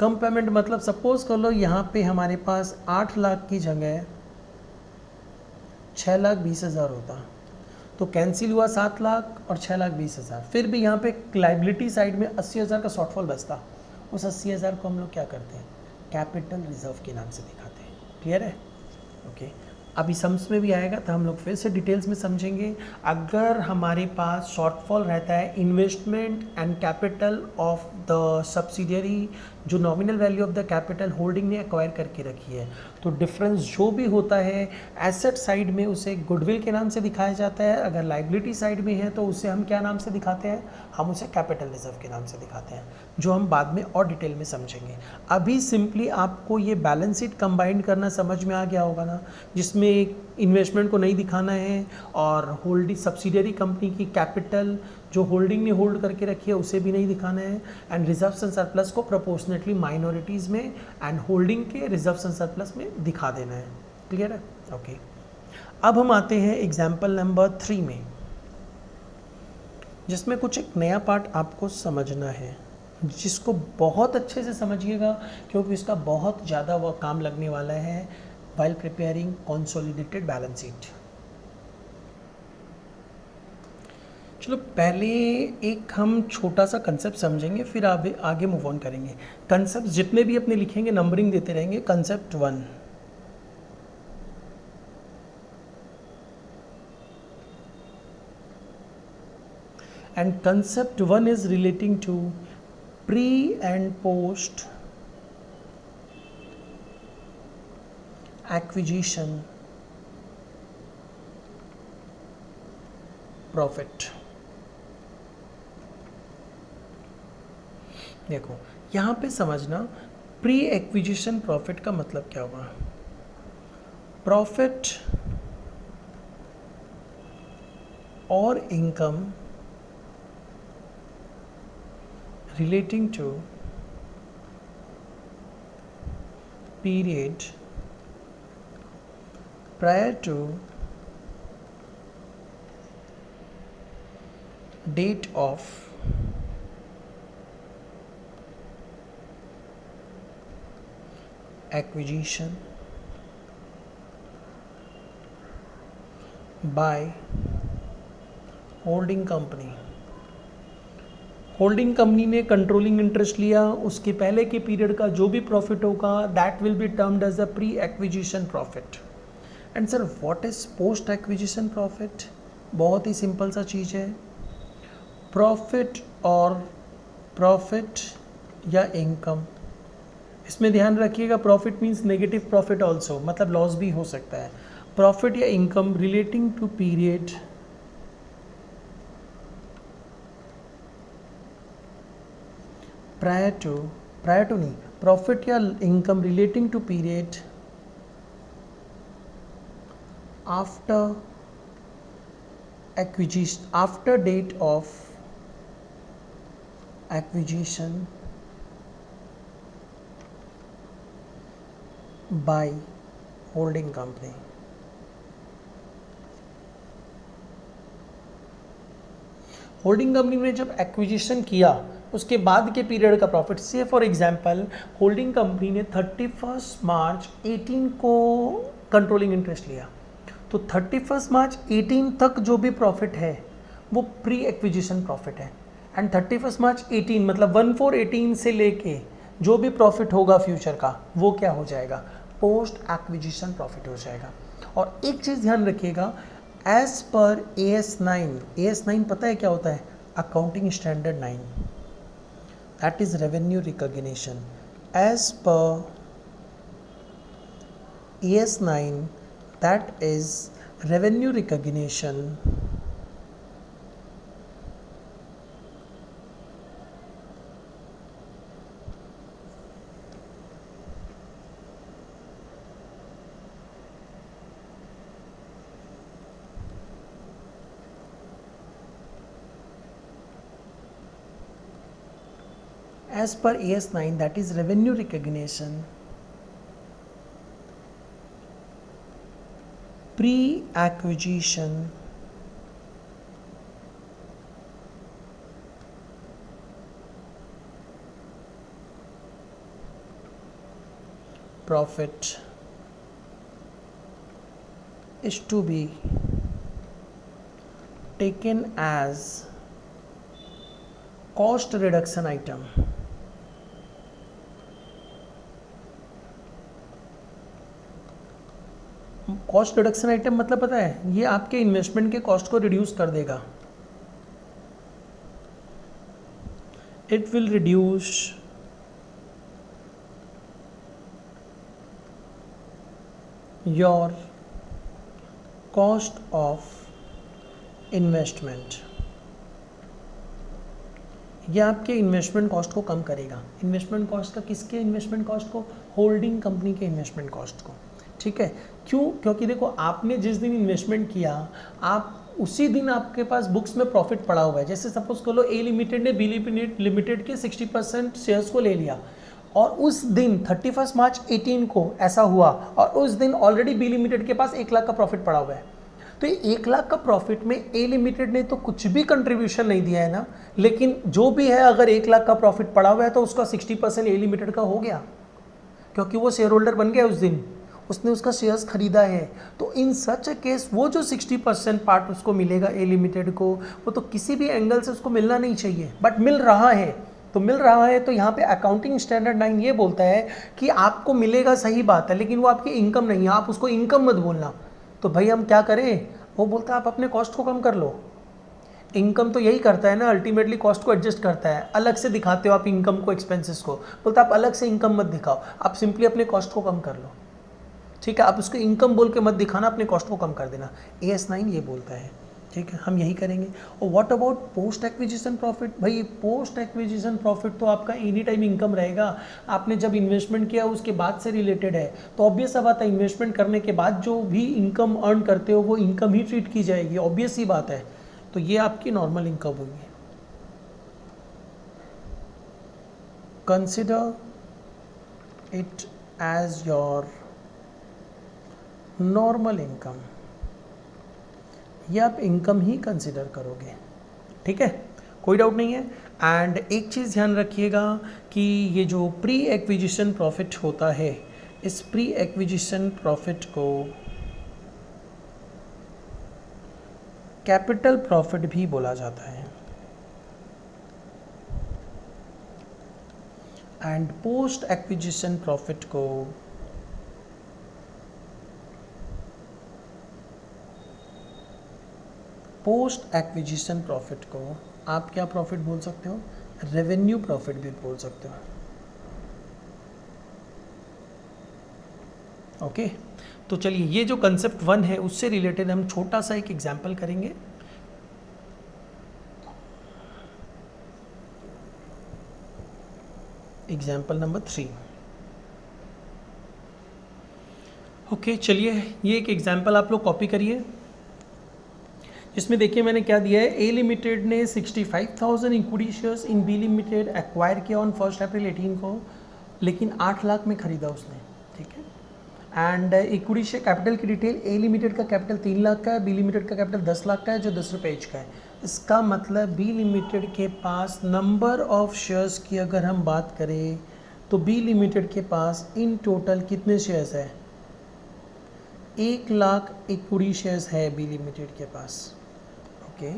कम पेमेंट मतलब सपोज कर लो यहाँ पे हमारे पास 8 लाख की जगह 6,20,000 होता, तो कैंसिल हुआ 7 लाख और 6,20,000। फिर भी यहाँ पे लाइबिलिटी साइड में 80,000 का शॉर्टफॉल बचता। उस 80,000 को हम लोग क्या करते हैं, कैपिटल रिजर्व के नाम से दिखाते हैं। क्लियर है, ओके। अभी सम्स में भी आएगा तो हम लोग फिर से डिटेल्स में समझेंगे। अगर हमारे पास शॉर्टफॉल रहता है investment and capital of the subsidiary, जो nominal value of the capital holding ने एक्वायर करके रखी है, तो डिफरेंस जो भी होता है एसेट साइड में उसे गुडविल के नाम से दिखाया जाता है। अगर लाइबिलिटी साइड में है तो उसे हम क्या नाम से दिखाते हैं, हम उसे कैपिटल रिजर्व के नाम से दिखाते हैं, जो हम बाद में और डिटेल में समझेंगे। अभी सिंपली आपको ये बैलेंस शीट कंबाइन करना समझ में आ गया होगा ना, जिसमें इन्वेस्टमेंट को नहीं दिखाना है और होल्डिंग सब्सिडियरी कंपनी की कैपिटल जो होल्डिंग ने होल्ड करके रखी है उसे भी नहीं दिखाना है, एंड रिजर्व्स एंड सरप्लस को प्रोपोर्शनेटली माइनॉरिटीज़ में एंड होल्डिंग के रिजर्व्स एंड सरप्लस में दिखा देना है। क्लियर है, ओके। अब हम आते हैं एग्जाम्पल नंबर 3 में, जिसमें कुछ एक नया पार्ट आपको समझना है, जिसको बहुत अच्छे से समझिएगा क्योंकि इसका बहुत ज़्यादा वह काम लगने वाला है while preparing consolidated balance sheet। चलो पहले एक हम छोटा सा कंसेप्ट समझेंगे, फिर आगे मूव ऑन करेंगे। कंसेप्ट जितने भी अपने लिखेंगे नंबरिंग देते रहेंगे। Concept 1, and concept 1 is relating to pre and post acquisition profit. देखो यहाँ पे समझना, प्री एक्विजिशन प्रॉफिट का मतलब क्या हुआ। प्रॉफिट और income relating to period prior to date of acquisition by holding company। Holding company ने कंट्रोलिंग इंटरेस्ट लिया, उसके पहले के पीरियड का जो भी प्रॉफिट होगा that will be termed as a pre acquisition profit. And sir what is post acquisition profit? बहुत ही सिंपल सा चीज़ है, प्रॉफिट और प्रॉफिट या इनकम। इसमें ध्यान रखिएगा profit means negative profit also, मतलब लॉस भी हो सकता है। प्रॉफिट या income relating to period prior to नहीं, प्रॉफिट या income relating to period after acquisition, after date of acquisition by holding company. Holding company ने जब एक्विजिशन किया उसके बाद के पीरियड का प्रॉफिट, से फॉर एग्जांपल होल्डिंग कंपनी ने 31 मार्च 18 को कंट्रोलिंग इंटरेस्ट लिया, तो 31 मार्च 18 तक जो भी प्रॉफिट है वो प्री एक्विजिशन प्रॉफिट है, एंड 31 मार्च 18 मतलब 14/18 से लेके जो भी प्रॉफिट होगा फ्यूचर का वो क्या हो जाएगा, पोस्ट एक्विजिशन प्रॉफिट हो जाएगा। और एक चीज़ ध्यान रखिएगा, एज पर AS9 पता है क्या होता है, accounting standard 9, that is revenue recognition. As per AS9 that is revenue recognition as per AS9 that is revenue recognition pre-acquisition profit is to be taken as cost reduction item. Cost reduction item मतलब पता है, ये आपके investment के cost को reduce कर देगा। It will reduce your cost of investment, ये आपके इन्वेस्टमेंट कॉस्ट को कम करेगा। इन्वेस्टमेंट कॉस्ट का किसके इन्वेस्टमेंट कॉस्ट को, होल्डिंग कंपनी के इन्वेस्टमेंट कॉस्ट को, ठीक है। क्यों, क्योंकि देखो आपने जिस दिन इन्वेस्टमेंट किया आप उसी दिन आपके पास बुक्स में प्रॉफिट पड़ा हुआ है। जैसे सपोज कर लो ए लिमिटेड ने बी लिमिटेड के 60% शेयर्स को ले लिया और उस दिन 31 मार्च 18 को ऐसा हुआ और उस दिन ऑलरेडी बी लिमिटेड के पास 1 लाख का प्रॉफिट पड़ा हुआ है। तो ये 1 लाख का प्रॉफिट में ए लिमिटेड ने तो कुछ भी कंट्रीब्यूशन नहीं दिया है ना, लेकिन जो भी है अगर 1 लाख का प्रॉफिट पड़ा हुआ है तो उसका 60% ए लिमिटेड का हो गया, क्योंकि वो शेयर होल्डर बन गया उस दिन, उसने उसका शेयर्स खरीदा है। तो इन सच अ केस वो जो 60% पार्ट उसको मिलेगा ए लिमिटेड को, वो तो किसी भी एंगल से उसको मिलना नहीं चाहिए, बट मिल रहा है। तो मिल रहा है तो यहाँ पे अकाउंटिंग स्टैंडर्ड 9 ये बोलता है कि आपको मिलेगा, सही बात है, लेकिन वो आपकी इनकम नहीं है, आप उसको इनकम मत बोलना। तो भाई हम क्या करें, वो बोलता है आप अपने कॉस्ट को कम कर लो। इनकम तो यही करता है ना, अल्टीमेटली कॉस्ट को एडजस्ट करता है। अलग से दिखाते हो आप इनकम को, एक्सपेंसेस को, बोलता है आप अलग से इनकम मत दिखाओ, आप सिंपली अपने कॉस्ट को कम कर लो, ठीक है। आप उसको इनकम बोल के मत दिखाना, अपने कॉस्ट को कम कर देना। AS9 ये बोलता है, ठीक है, हम यही करेंगे। और what about post acquisition profit, भाई पोस्ट एक्विजिशन प्रॉफिट तो आपका एनी टाइम इनकम रहेगा। आपने जब इन्वेस्टमेंट किया उसके बाद से रिलेटेड है, तो ऑब्वियस सा बात है इन्वेस्टमेंट करने के बाद जो भी इनकम अर्न करते हो वो इनकम ही ट्रीट की जाएगी, ऑब्वियस ही बात है। तो ये आपकी नॉर्मल इनकम होगी। Consider it as your normal income, ये आप इनकम ही कंसिडर करोगे, ठीक है, कोई डाउट नहीं है। एंड एक चीज़ ध्यान रखिएगा कि ये जो प्री एक्विजिशन प्रॉफिट होता है, इस प्री एक्विजिशन प्रॉफिट को कैपिटल प्रॉफिट भी बोला जाता है, एंड पोस्ट एक्विजिशन प्रॉफिट को पोस्ट एक्विजिशन प्रॉफिट को आप क्या प्रॉफिट बोल सकते हो, रेवेन्यू प्रॉफिट भी बोल सकते हो, ओके। तो चलिए ये जो कंसेप्ट 1 है उससे रिलेटेड हम छोटा सा एक एग्जांपल करेंगे। एग्जांपल नंबर 3, ओके चलिए, ये एक एग्जांपल आप लोग कॉपी करिए। इसमें देखिए मैंने क्या दिया है, ए लिमिटेड ने 65,000 equity shares in B limited acquire किया ऑन 1 अप्रैल 18 को, लेकिन 8 लाख में खरीदा उसने, ठीक है। एंड इक्विटी शेयर कैपिटल की डिटेल, ए लिमिटेड का कैपिटल 3 लाख का है, बी लिमिटेड का कैपिटल 10 लाख का है, जो 10 रुपये एच का है। इसका मतलब बी लिमिटेड के पास नंबर ऑफ शेयर्स की अगर हम बात करें तो बी लिमिटेड के पास इन टोटल कितने शेयर्स है, 1 लाख इक्विटी शेयर्स है बी लिमिटेड के पास, okay.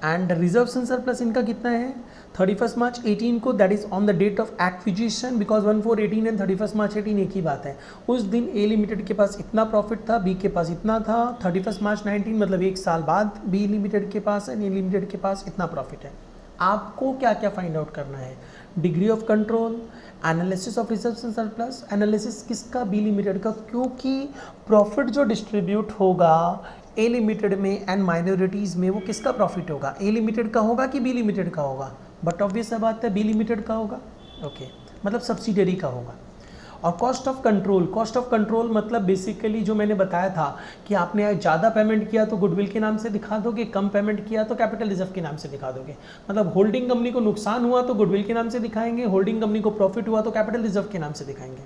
And reserves and surplus इनका कितना है, 31 मार्च 18 को, that is on the date of acquisition, because 14/18 and 31 March 18 एक ही बात है। उस दिन ए लिमिटेड के पास इतना प्रॉफिट था, बी के पास इतना था, 31 मार्च 19 मतलब 1 साल बाद बी लिमिटेड के पास एंड ए लिमिटेड के पास इतना प्रॉफिट है। आपको क्या क्या फाइंड आउट करना है, degree of control, analysis of reserves and surplus. Analysis किसका, बी लिमिटेड का, क्योंकि प्रॉफिट जो डिस्ट्रीब्यूट होगा ए लिमिटेड में एंड माइनॉरिटीज़ में, वो किसका प्रॉफिट होगा, ए लिमिटेड का होगा कि बी लिमिटेड का होगा, बट ऑब्वियस बात है बी लिमिटेड का होगा, ओके, मतलब सब्सिडरी का होगा। और cost of control, cost of control मतलब बेसिकली जो मैंने बताया था कि आपने ज़्यादा पेमेंट किया तो गुडविल के नाम से दिखा दोगे, कम पेमेंट किया तो कैपिटल रिजर्व के नाम से दिखा दोगे। मतलब होल्डिंग कंपनी को नुकसान हुआ तो गुडविल के नाम से दिखाएंगे, होल्डिंग कंपनी को प्रॉफिट हुआ तो कैपिटल रिजर्व के नाम से दिखाएंगे।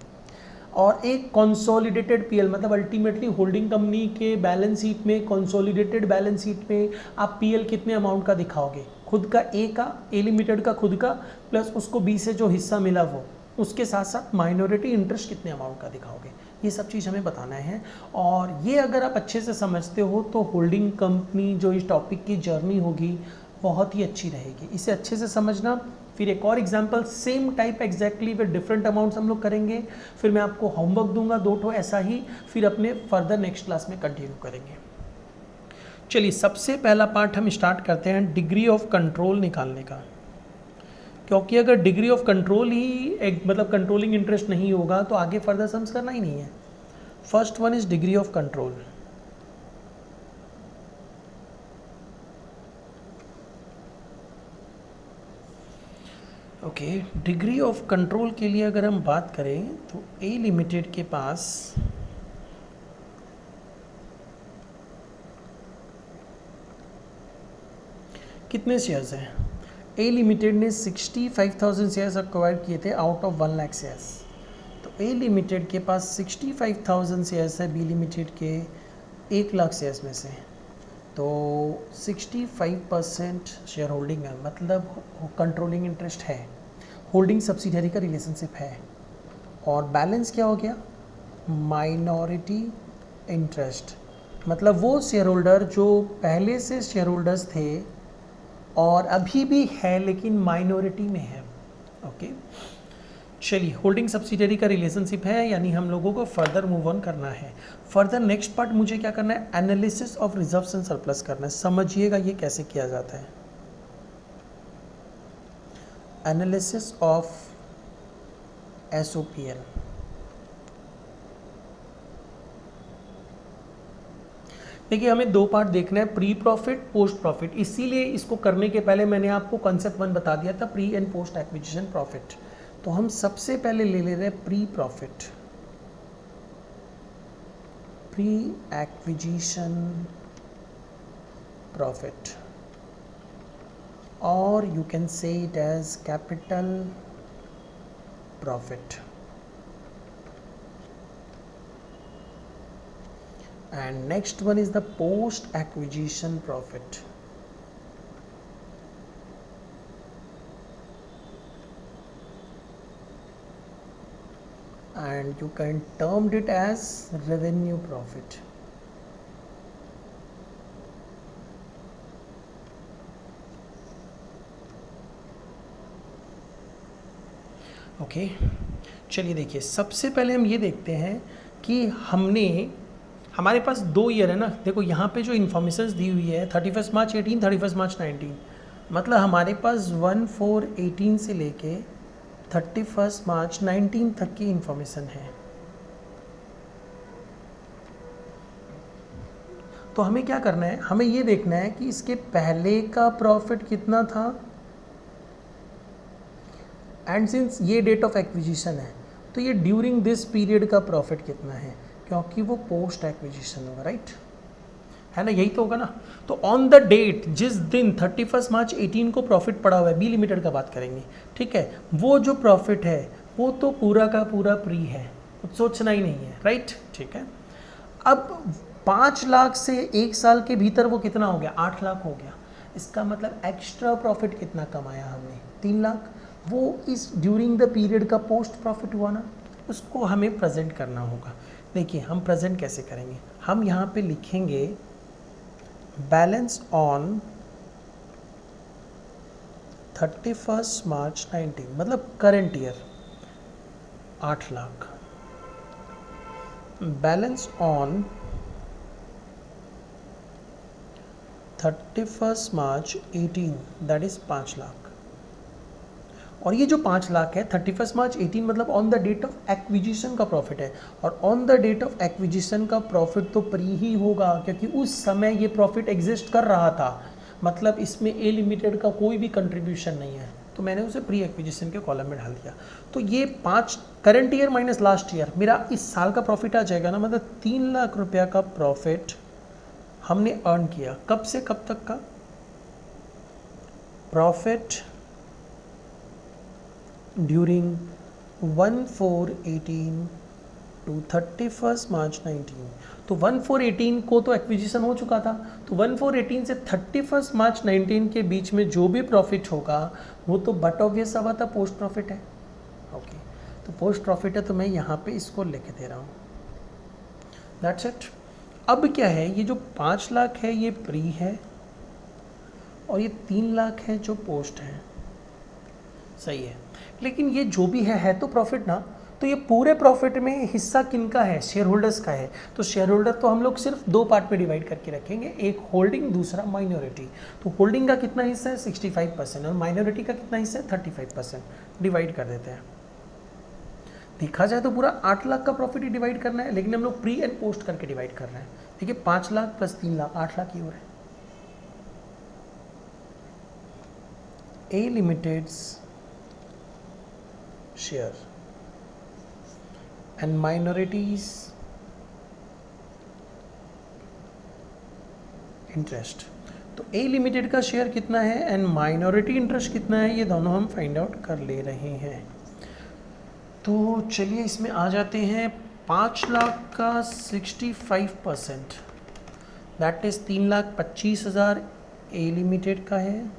और एक कंसोलिडेटेड पीएल, मतलब अल्टीमेटली होल्डिंग कंपनी के बैलेंस शीट में, कंसोलिडेटेड बैलेंस शीट में आप पीएल कितने अमाउंट का दिखाओगे, खुद का ए लिमिटेड का खुद का, प्लस उसको बी से जो हिस्सा मिला वो, उसके साथ साथ माइनॉरिटी इंटरेस्ट कितने अमाउंट का दिखाओगे, ये सब चीज़ हमें बताना है। और ये अगर आप अच्छे से समझते हो तो होल्डिंग कंपनी जो इस टॉपिक की जर्नी होगी बहुत ही अच्छी रहेगी। इसे अच्छे से समझना। फिर एक और example same type exactly with different amounts हम लोग करेंगे, फिर मैं आपको होमवर्क दूंगा 2 ठो ऐसा ही, फिर अपने फर्दर नेक्स्ट क्लास में कंटिन्यू करेंगे। चलिए सबसे पहला पार्ट हम स्टार्ट करते हैं डिग्री ऑफ कंट्रोल निकालने का, क्योंकि अगर डिग्री ऑफ कंट्रोल ही एक मतलब कंट्रोलिंग इंटरेस्ट नहीं होगा तो आगे फर्दर सम्स करना ही नहीं है। First one is degree of control. Okay, degree of control के लिए अगर हम बात करें तो ए लिमिटेड के पास कितने शेयर्स हैं, ए लिमिटेड ने 65,000 शेयर्स एक्वायर किए थे आउट ऑफ 1 लाख शेयर्स। तो ए लिमिटेड के पास 65,000 शेयर्स है बी लिमिटेड के 1 लाख शेयर्स में से, तो 65% शेयर होल्डिंग है, मतलब कंट्रोलिंग इंटरेस्ट है, होल्डिंग सब्सिडरी का रिलेशनशिप है। और बैलेंस क्या हो गया, माइनॉरिटी इंटरेस्ट, मतलब वो शेयर होल्डर जो पहले से शेयर होल्डर्स थे और अभी भी है लेकिन माइनॉरिटी में है, ओके। चलिए होल्डिंग सब्सिडरी का रिलेशनशिप है, यानी हम लोगों को फर्दर मूव ऑन करना है। फर्दर नेक्स्ट पार्ट मुझे क्या करना है, analysis of reserves and surplus करना है। समझिएगा ये कैसे किया जाता है, एनालिसिस ऑफ एसओपीएल। देखिए हमें 2 पार्ट देखना है, प्री प्रॉफिट पोस्ट प्रॉफिट, इसीलिए इसको करने के पहले मैंने आपको कॉन्सेप्ट 1 बता दिया था, pre and post acquisition profit. तो हम सबसे पहले ले रहे हैं pre profit, pre acquisition profit, और you can say it as capital profit. And next one is the post acquisition profit. And you can term it as revenue profit. Okay, चलिए देखिए सबसे पहले हम ये देखते हैं कि हमारे पास 2 ईयर है ना। देखो यहाँ पे जो इन्फॉर्मेशन दी हुई है 31 मार्च 18, 31 मार्च 19, मतलब हमारे पास 1/4/18 से लेके 31 मार्च 19 तक की इन्फॉर्मेशन है। तो हमें क्या करना है, हमें ये देखना है कि इसके पहले का प्रॉफिट कितना था, एंड सिंस ये डेट ऑफ एक्विजिशन है तो ये ड्यूरिंग दिस पीरियड का प्रॉफिट कितना है, क्योंकि वो पोस्ट एक्विजिशन होगा, राइट है ना, यही तो होगा ना। तो ऑन द डेट, जिस दिन 31 मार्च 18 को प्रॉफिट पड़ा हुआ है, बी लिमिटेड का बात करेंगे, ठीक है, वो जो प्रॉफिट है वो तो पूरा का पूरा प्री है, कुछ सोचना ही नहीं है, राइट, ठीक है। अब 5 लाख से 1 साल के भीतर वो कितना हो गया, 8 लाख हो गया। इसका मतलब एक्स्ट्रा प्रॉफिट कितना कमाया हमने, 3 लाख। वो इस ड्यूरिंग द पीरियड का पोस्ट प्रॉफिट हुआ ना, उसको हमें प्रेजेंट करना होगा। देखिए हम प्रेजेंट कैसे करेंगे, हम यहाँ पे लिखेंगे बैलेंस ऑन 31 मार्च 19, मतलब current year 8 lakh, balance on 31 March 18 that is 5 lakh. और ये जो 5 लाख है 31 मार्च 18 मतलब on the date of acquisition का प्रॉफिट है, और on the date of acquisition का प्रॉफिट तो प्री ही होगा, क्योंकि उस समय ये प्रॉफिट एग्जिस्ट कर रहा था, मतलब इसमें ए लिमिटेड का कोई भी कंट्रीब्यूशन नहीं है, तो मैंने उसे प्री एक्विजिशन के कॉलम में डाल दिया। तो ये 5 current year minus last year, मेरा इस साल का प्रॉफिट आ जाएगा ना, मतलब 3 लाख रुपया का प्रॉफिट हमने अर्न किया। कब से कब तक का प्रॉफिट, ड्यूरिंग 1/4/18 टू 31 मार्च 19। तो 1/4/18 को तो एक्विजिशन हो चुका था, तो 1/4/18 से 31 मार्च 19 के बीच में जो भी प्रॉफिट होगा वो तो बट ऑब्वियस हुआ था पोस्ट प्रॉफिट है। ओके, तो पोस्ट प्रॉफिट है, तो मैं यहाँ पे इसको लिख दे रहा हूँ, दैट्स इट। अब क्या है, ये जो 5 लाख है ये प्री है, और ये 3 लाख है जो पोस्ट है, सही है। लेकिन ये जो भी है तो प्रॉफिट ना, तो ये पूरे प्रॉफिट में हिस्सा किनका है, शेयर होल्डर्स का है। तो शेयर होल्डर तो हम लोग सिर्फ 2 पार्ट में डिवाइड करके रखेंगे, एक होल्डिंग, दूसरा माइनॉरिटी। तो होल्डिंग का कितना हिस्सा है 65% और माइनॉरिटी का कितना हिस्सा है 35%, डिवाइड कर देते हैं। देखा जाए तो पूरा 8 लाख का प्रॉफिट ही डिवाइड करना है, लेकिन हम लोग प्री एंड पोस्ट करके डिवाइड कर रहे हैं। देखिए 5 लाख प्लस 3 लाख 8 लाख ही हो रहा है। A limited's share and minorities interest. तो ए लिमिटेड का शेयर कितना है एंड माइनॉरिटी इंटरेस्ट कितना है, ये दोनों हम फाइंड आउट कर ले रहे हैं। तो चलिए इसमें आ जाते हैं। 5 लाख का 65% दैट इज 3,25,000 ए लिमिटेड का है,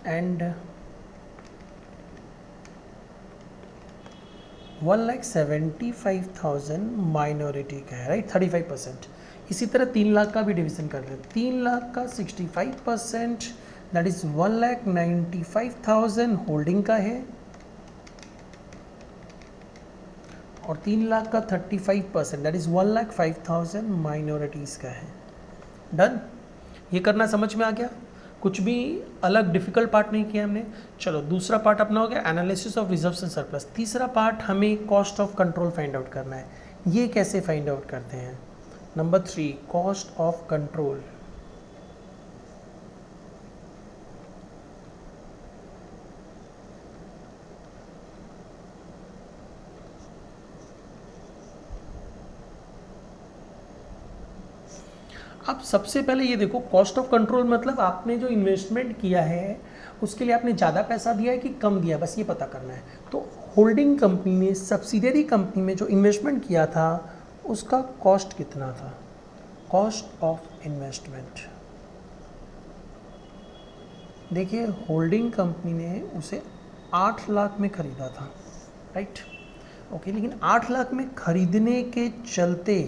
एंड 1,75,000 माइनॉरिटी का है, राइट, 35%। इसी तरह 3 लाख का भी डिवीजन कर रहे हैं। 3 लाख का 65% दैट इज 1,95,000 होल्डिंग का है, और 3 लाख का 35% दैट इज 1,05,000 माइनॉरिटीज का है। डन, ये करना समझ में आ गया, कुछ भी अलग डिफिकल्ट पार्ट नहीं किया हमने। चलो दूसरा पार्ट अपना हो गया analysis of reserves and surplus. तीसरा पार्ट हमें cost of control find out करना है। ये कैसे फाइंड आउट करते हैं, नंबर 3 कॉस्ट ऑफ कंट्रोल। अब सबसे पहले ये देखो, कॉस्ट ऑफ कंट्रोल मतलब आपने जो इन्वेस्टमेंट किया है उसके लिए आपने ज़्यादा पैसा दिया है कि कम दिया, बस ये पता करना है। तो होल्डिंग कंपनी में, सब्सिडियरी कंपनी में जो इन्वेस्टमेंट किया था उसका कॉस्ट कितना था, कॉस्ट ऑफ इन्वेस्टमेंट। देखिए होल्डिंग कंपनी ने उसे 8 लाख में ख़रीदा था, राइट, ओके। लेकिन 8 लाख में ख़रीदने के चलते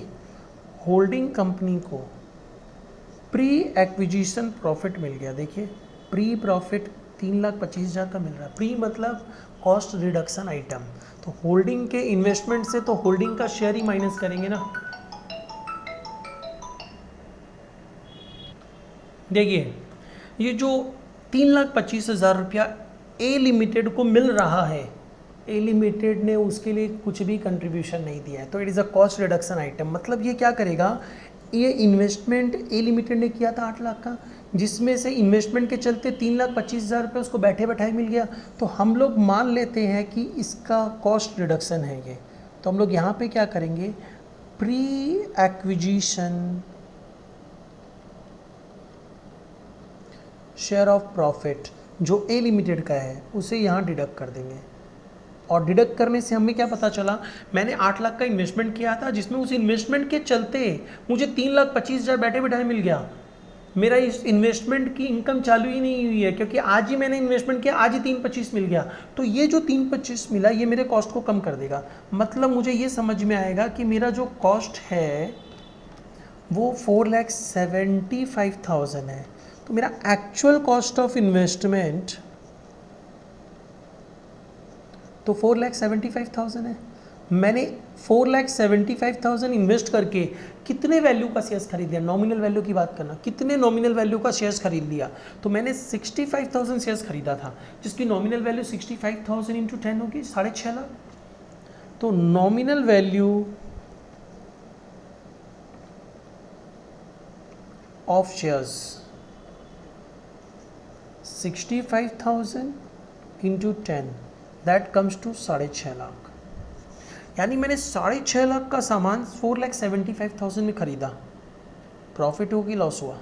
होल्डिंग कंपनी को प्री एक्विजिशन प्रॉफिट मिल गया। देखिए प्री प्रॉफिट 3,25,000 का मिल रहा है। प्री मतलब कॉस्ट रिडक्शन आइटम, तो होल्डिंग के इन्वेस्टमेंट से तो होल्डिंग का शेयर ही माइनस करेंगे ना। देखिए ये जो 3,25,000 रुपया ए लिमिटेड को मिल रहा है, ए लिमिटेड ने उसके लिए कुछ भी कंट्रीब्यूशन नहीं दिया है, तो it is a cost reduction item. मतलब ये क्या करेगा, ये इन्वेस्टमेंट ए लिमिटेड ने किया था 8 लाख का, जिसमें से इन्वेस्टमेंट के चलते 3,25,000 रुपये उसको बैठे बैठाए मिल गया, तो हम लोग मान लेते हैं कि इसका कॉस्ट रिडक्शन है ये। तो हम लोग यहाँ पे क्या करेंगे, pre acquisition share of profit जो ए लिमिटेड का है उसे यहाँ डिडक्ट कर देंगे। और डिडक्ट करने से हमें क्या पता चला, मैंने 8 लाख का इन्वेस्टमेंट किया था जिसमें उस इन्वेस्टमेंट के चलते मुझे 3,25,000 बैठे बैठाए मिल गया। मेरा इस इन्वेस्टमेंट की इनकम चालू ही नहीं हुई है, क्योंकि आज ही मैंने इन्वेस्टमेंट किया, आज ही 3,25 मिल गया। तो ये जो 3,25 मिला ये मेरे कॉस्ट को कम कर देगा। मतलब मुझे ये समझ में आएगा कि मेरा जो कॉस्ट है वो 4,75,000 है। तो मेरा एक्चुअल कॉस्ट ऑफ इन्वेस्टमेंट तो 4,75,000 है। मैंने 4,75,000 इन्वेस्ट करके कितने वैल्यू का शेयर्स खरीद लिया, नॉमिनल वैल्यू की बात करना, कितने नॉमिनल वैल्यू का शेयर्स खरीद लिया। तो मैंने 65,000 शेयर्स खरीदा था जिसकी नॉमिनल वैल्यू 65,000 इंटू 10 होगी 6.5 लाख। तो nominal value of shares 65,000 into 10 that comes to 6.5 lakh. यानी मैंने 6.5 लाख का सामान 4,75,000 में खरीदा। प्रॉफिट हो कि लॉस हुआ?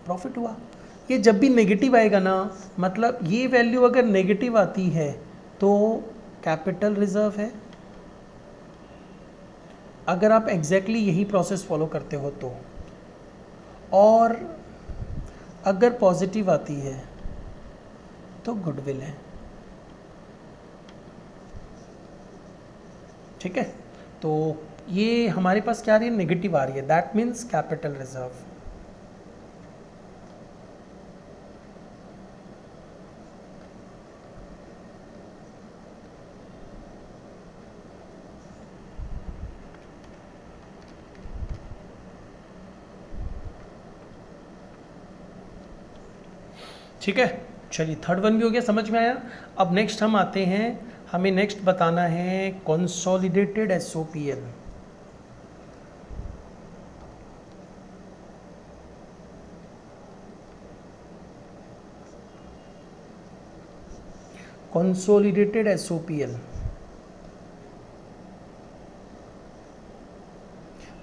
प्रॉफिट हुआ। ये जब भी नेगेटिव आएगा ना, मतलब ये वैल्यू अगर नेगेटिव आती है तो कैपिटल रिजर्व है। अगर आप एग्जैक्टली यही प्रोसेस फॉलो करते हो तो, और अगर पॉजिटिव आती है तो गुडविल है। ठीक है, तो ये हमारे पास क्या आ रही है, नेगेटिव आ रही है, दैट मीन्स कैपिटल रिजर्व। ठीक है, चलिए थर्ड वन भी हो गया, समझ में आया। अब नेक्स्ट हम आते हैं, हमें नेक्स्ट बताना है कंसोलिडेटेड एसओपीएल। कंसोलिडेटेड एसओपीएल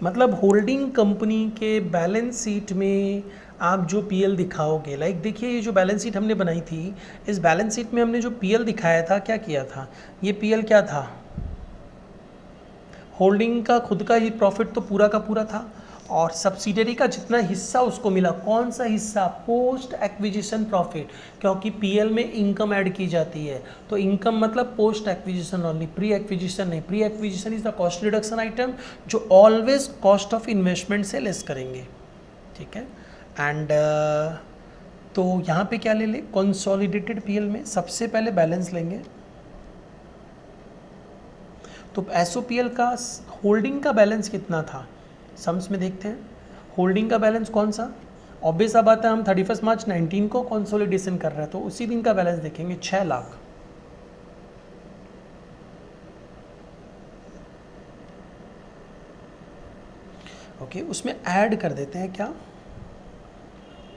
मतलब होल्डिंग कंपनी के बैलेंस शीट में आप जो पीएल दिखाओगे, लाइक देखिए ये जो बैलेंस शीट हमने बनाई थी, इस बैलेंस शीट में हमने जो पीएल दिखाया था, क्या किया था, ये पीएल क्या था, होल्डिंग का खुद का ही प्रॉफिट तो पूरा का पूरा था, और सब्सिडरी का जितना हिस्सा उसको मिला, कौन सा हिस्सा, पोस्ट एक्विजिशन प्रॉफिट, क्योंकि पीएल में इनकम ऐड की जाती है, तो इनकम मतलब post acquisition only, pre acquisition नहीं। Pre acquisition is the cost reduction item जो ऑलवेज कॉस्ट ऑफ इन्वेस्टमेंट से लेस करेंगे। ठीक है, एंड तो यहाँ पे क्या ले लें, कंसोलिडेटेड पीएल में सबसे पहले बैलेंस लेंगे। तो एसओपीएल का होल्डिंग का बैलेंस कितना था, सम्स में देखते हैं। होल्डिंग का बैलेंस कौन सा, ऑब्वियस अब आता है, हम 31 मार्च 19 को कंसोलिडेशन कर रहे हैं, तो उसी दिन का बैलेंस देखेंगे 6 लाख। ओके, उसमें ऐड कर देते हैं क्या,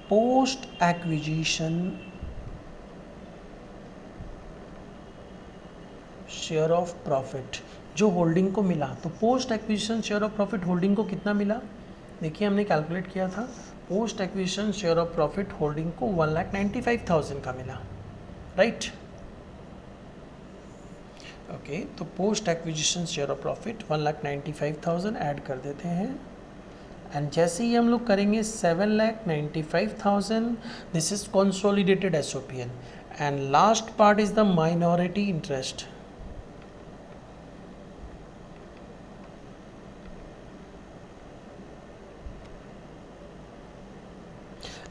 post acquisition share of profit जो होल्डिंग को मिला। तो post acquisition share of profit holding को कितना मिला, देखिए हमने कैलकुलेट किया था, post acquisition share of profit holding को 1,95,000 का मिला, राइट। ओके, तो post acquisition share of profit 1,95,000 add कर देते हैं, एंड जैसे ही हम लोग करेंगे 7,95,000, this is consolidated SOPL, and last part is the minority interest.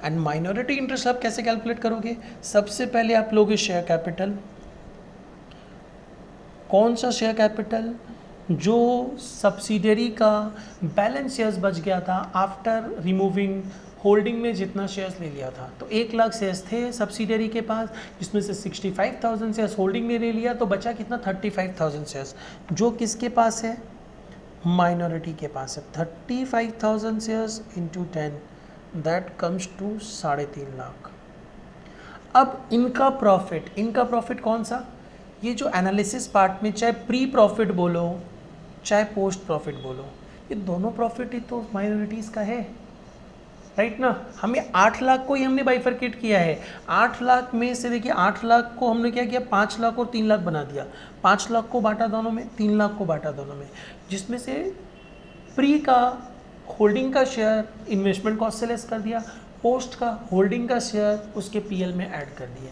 And minority interest आप कैसे कैलकुलेट करोगे, सबसे पहले आप लोगे शेयर कैपिटल। कौन सा शेयर कैपिटल, जो सब्सिडरी का बैलेंस शेयर्स बच गया था आफ्टर रिमूविंग होल्डिंग में जितना शेयर्स ले लिया था। तो 1 लाख शेयर्स थे सब्सिडरी के पास, जिसमें से 65,000 शेयर्स होल्डिंग में ले लिया, तो बचा कितना, 35,000 शेयर्स, जो किसके पास है, माइनॉरिटी के पास है। 35,000 shares into 10 that comes to 3.5 lakh. अब इनका प्रॉफिट कौन सा, ये जो एनालिसिस पार्ट में चाहे प्री प्रॉफिट बोलो चाहे पोस्ट प्रॉफिट बोलो, ये दोनों प्रॉफिट ही तो माइनॉरिटीज़ का है, राइट ना। हमें 8 लाख को ही हमने बाइफरकेट किया है। 8 लाख में से देखिए 8 लाख को हमने क्या किया, 5 लाख और 3 लाख बना दिया। 5 लाख को बांटा दोनों में, 3 लाख को बांटा दोनों में, जिसमें से प्री का होल्डिंग का शेयर इन्वेस्टमेंट कॉस्ट से लेस कर दिया, पोस्ट का होल्डिंग का शेयर उसके पीएल में ऐड कर दिया,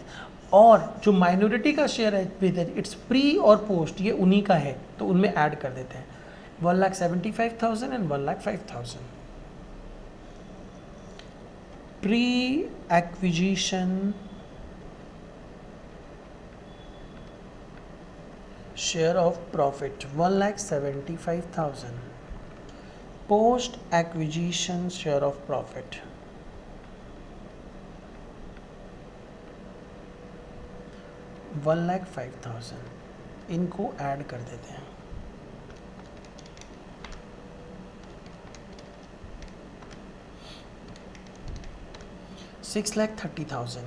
और जो माइनॉरिटी का शेयर है विद इट्स प्री और पोस्ट ये उन्हीं का है तो उनमें ऐड कर देते हैं। 1,75,000 and 1,05,000 pre acquisition share of profit 1,75,000, post acquisition share of profit 1,05,000। इनको ऐड कर देते हैं। $6,30,000,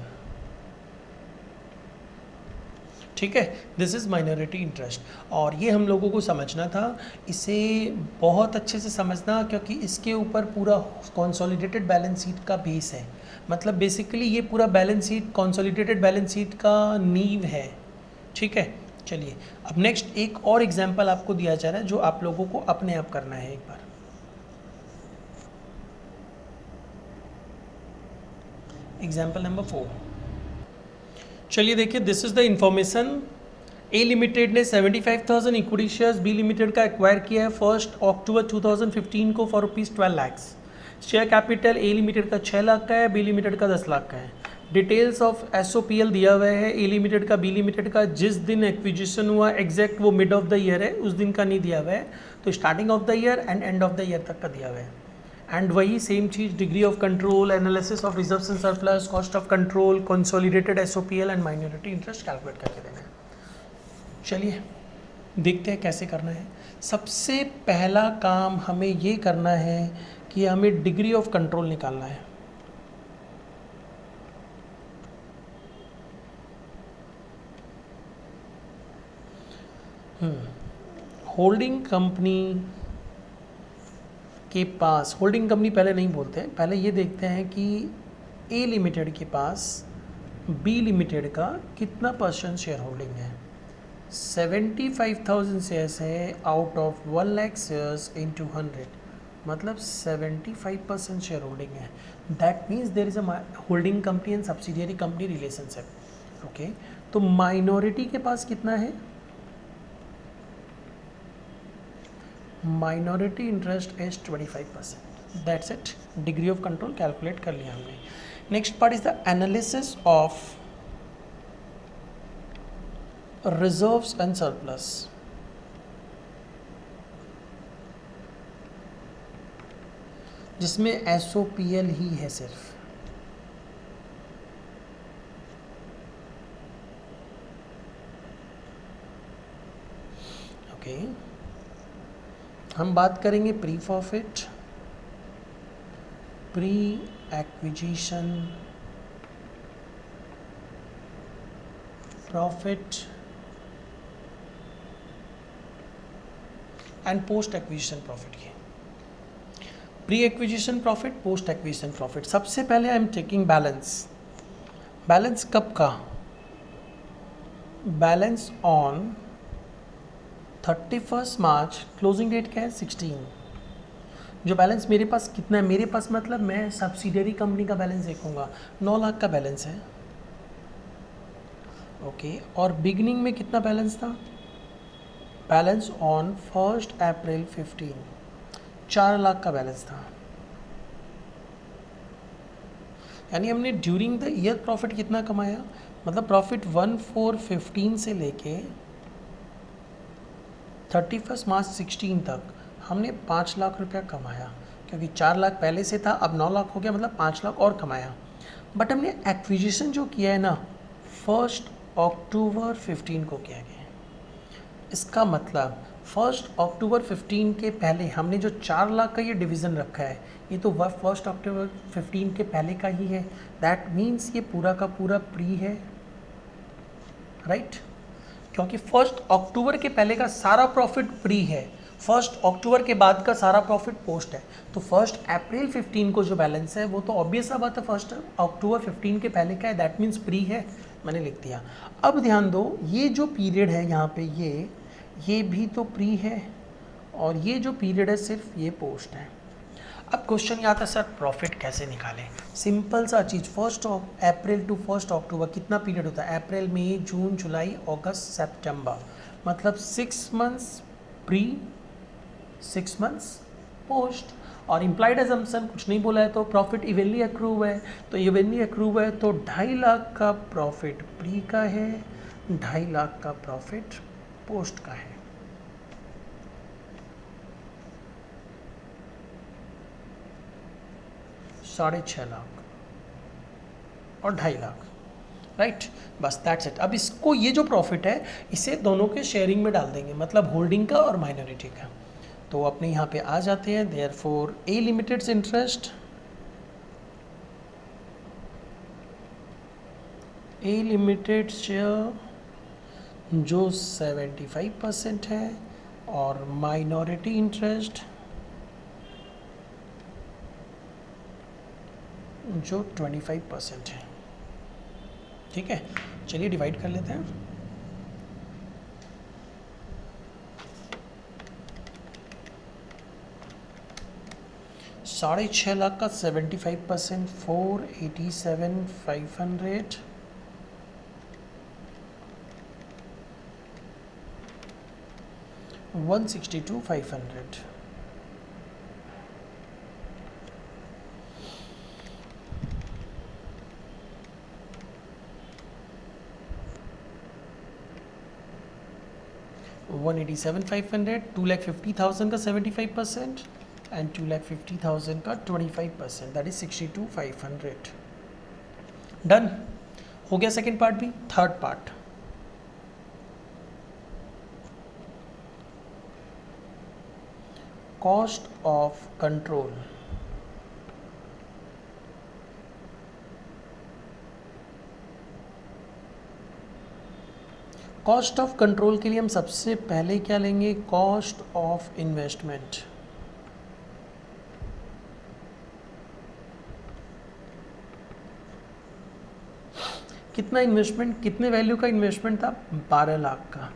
ठीक है। दिस इज़ माइनॉरिटी इंटरेस्ट, और ये हम लोगों को समझना था, इसे बहुत अच्छे से समझना, क्योंकि इसके ऊपर पूरा कंसोलिडेटेड बैलेंस शीट का बेस है। मतलब बेसिकली ये पूरा balance sheet consolidated balance sheet का नींव है, ठीक है। चलिए अब नेक्स्ट एक और एग्जांपल आपको दिया जा रहा है जो आप लोगों को अपने आप करना है एक बार। एग्जाम्पल नंबर 4, चलिए देखिए, this is the information. A limited ने 75,000 इक्विटी शेयर्स बी लिमिटेड का एक्वायर किया है 1 अक्टूबर 2015 को for ₹12 lakh. Share capital A limited का 6 लाख का है, बी लिमिटेड का 10 लाख का है। डिटेल्स ऑफ SOPL दिया हुआ है। ए लिमिटेड का, बी लिमिटेड का जिस दिन एक्विजिशन हुआ एग्जैक्ट वो मिड ऑफ द ईयर है, उस दिन का नहीं दिया हुआ है, तो starting of the year and end of the year तक का दिया हुआ है। एंड वही same cheese, degree of control, analysis of reserves and surplus, cost of control, consolidated SOPL and minority interest calculate करके देना है। चलिए देखते हैं कैसे करना है। सबसे पहला काम हमें ये करना है कि हमें डिग्री ऑफ कंट्रोल निकालना है। होल्डिंग कंपनी के पास, होल्डिंग कंपनी पहले नहीं बोलते हैं, पहले ये देखते हैं कि ए लिमिटेड के पास बी लिमिटेड का कितना % शेयर होल्डिंग है। 75,000 शेयर्स है out of 1 lakh shares into 100, मतलब 75% शेयर होल्डिंग है। That means there is a holding company and subsidiary company relationship. Okay, तो माइनॉरिटी के पास कितना है, minority interest is 25%। That's it, degree of control calculate कर लिया हमने। Next part is the analysis of reserves and surplus. जिसमें SOPL ही है सिर्फ। ओके, हम बात करेंगे pre profit, pre acquisition profit and post acquisition profit की। Pre acquisition profit, post acquisition profit. सबसे पहले I am taking balance. Balance कब का, balance on 31 March, closing date क्या है 16। जो बैलेंस मेरे पास कितना है, मेरे पास मतलब मैं सब्सिडियरी कंपनी का बैलेंस देखूंगा, 9 लाख का बैलेंस है। ओके, और बिगनिंग में कितना बैलेंस था, बैलेंस ऑन 1 अप्रैल 15 4 लाख का बैलेंस था। यानी हमने ड्यूरिंग द ईयर प्रॉफिट कितना कमाया, मतलब प्रॉफिट 1/4/15 से लेके 31 मार्च 16 तक हमने 5 लाख रुपया कमाया, क्योंकि 4 लाख पहले से था, अब 9 लाख हो गया, मतलब 5 लाख और कमाया। बट हमने एक्विजिशन जो किया है ना 1 अक्टूबर 15 को किया गया है। इसका मतलब 1 अक्टूबर 15 के पहले हमने जो 4 लाख का ये डिवीज़न रखा है, ये तो 1 अक्टूबर 15 के पहले का ही है। दैट मीन्स ये पूरा का पूरा प्री है, राइट? क्योंकि 1 अक्टूबर के पहले का सारा प्रॉफिट प्री है, 1 अक्टूबर के बाद का सारा प्रॉफिट पोस्ट है। तो 1 अप्रैल 15 को जो बैलेंस है वो तो ऑब्वियस सा बात है 1 अक्टूबर 15 के पहले का है, दैट मीन्स प्री है, मैंने लिख दिया। अब ध्यान दो, ये जो पीरियड है यहाँ पे ये भी तो प्री है, और ये जो पीरियड है सिर्फ ये पोस्ट है। अब क्वेश्चन ये आता है सर प्रॉफिट कैसे निकालें? सिंपल सा चीज़, 1 अप्रैल टू 1 अक्टूबर कितना पीरियड होता है? अप्रैल, मई, जून, जुलाई, अगस्त, सितंबर, मतलब 6 मंथ्स प्री, 6 मंथ्स पोस्ट। और इम्प्लाइड एजम्पशन कुछ नहीं बोला है तो प्रॉफिट इवनली अक्रू हुआ है, तो इवनली अक्रू हुआ है तो 2.5 लाख का प्रॉफिट प्री का है, 2.5 लाख का प्रॉफिट पोस्ट का है। $6.5 लाख और 2.5 लाख, राइट? बस दैट्स इट। अब इसको, ये जो प्रॉफिट है इसे दोनों के शेयरिंग में डाल देंगे, मतलब होल्डिंग का और माइनॉरिटी का। तो अपने यहाँ पे आ जाते हैं, देयरफॉर ए लिमिटेड्स इंटरेस्ट, ए लिमिटेड शेयर जो 75% है और माइनॉरिटी इंटरेस्ट जो 25% है। ठीक है, चलिए डिवाइड कर लेते हैं। $6.5 लाख का 75%, 487,500, 162,500। $187,500, 2,50,000 का 75% एंड 2,50,000 का 25%, दैट इज 62,500। डन हो गया सेकेंड पार्ट भी। Third part, cost of control. Cost of control के लिए हम सबसे पहले क्या लेंगे? Cost of investment. कितना इन्वेस्टमेंट, कितने वैल्यू का इन्वेस्टमेंट था? 12 लाख का,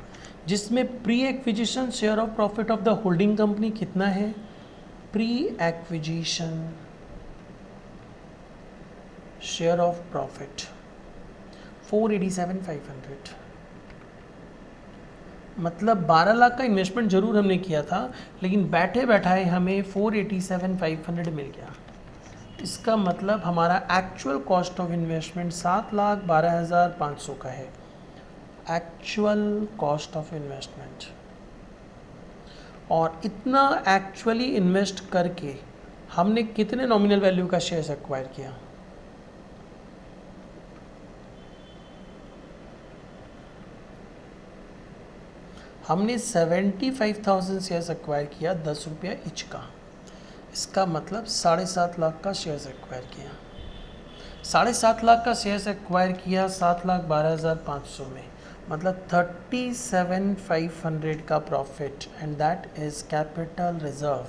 जिसमें pre acquisition share of profit of the holding company कितना है? Pre acquisition share of profit 487,500। मतलब 12 लाख का इन्वेस्टमेंट जरूर हमने किया था, लेकिन बैठे बैठाए हमें 487,500 मिल गया। इसका मतलब हमारा एक्चुअल कॉस्ट ऑफ इन्वेस्टमेंट 7,12,500 का है, एक्चुअल कॉस्ट ऑफ इन्वेस्टमेंट। और इतना एक्चुअली इन्वेस्ट करके हमने कितने नॉमिनल वैल्यू का शेयर्स एक्वायर किया? हमने 75,000 शेयर्स एक्वायर किया, 10 रुपया इच का। इसका मतलब 7.5 लाख का शेयर्स एक्वायर किया। 7.5 लाख का शेयर्स एक्वायर किया 7,12,500 में, मतलब 37,500 का profit, and that is capital reserve,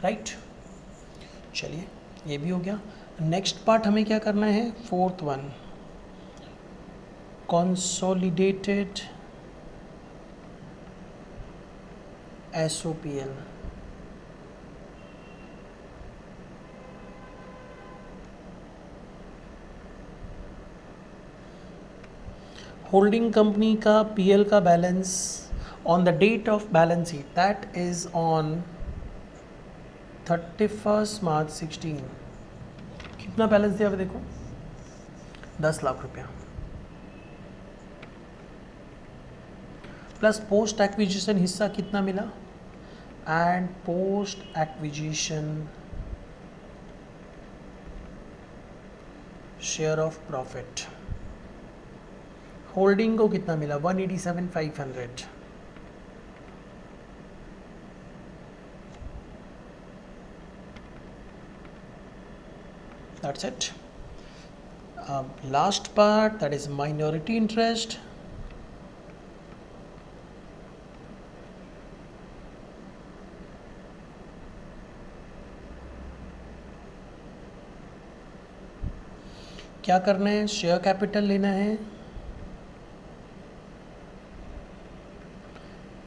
right? चलिए ये भी हो गया। नेक्स्ट पार्ट हमें क्या करना है? Fourth one, consolidated SOPL। Holding company का PL का balance on the date of balance sheet, that is on 31 March 16। कितना बैलेंस दिया? देखो 10 लाख रुपया, प्लस पोस्ट एक्विजिशन हिस्सा कितना मिला, and post acquisition share of profit holding को कितना मिला 187,500। That's it. Last part that is minority interest. क्या करना है, शेयर कैपिटल लेना है,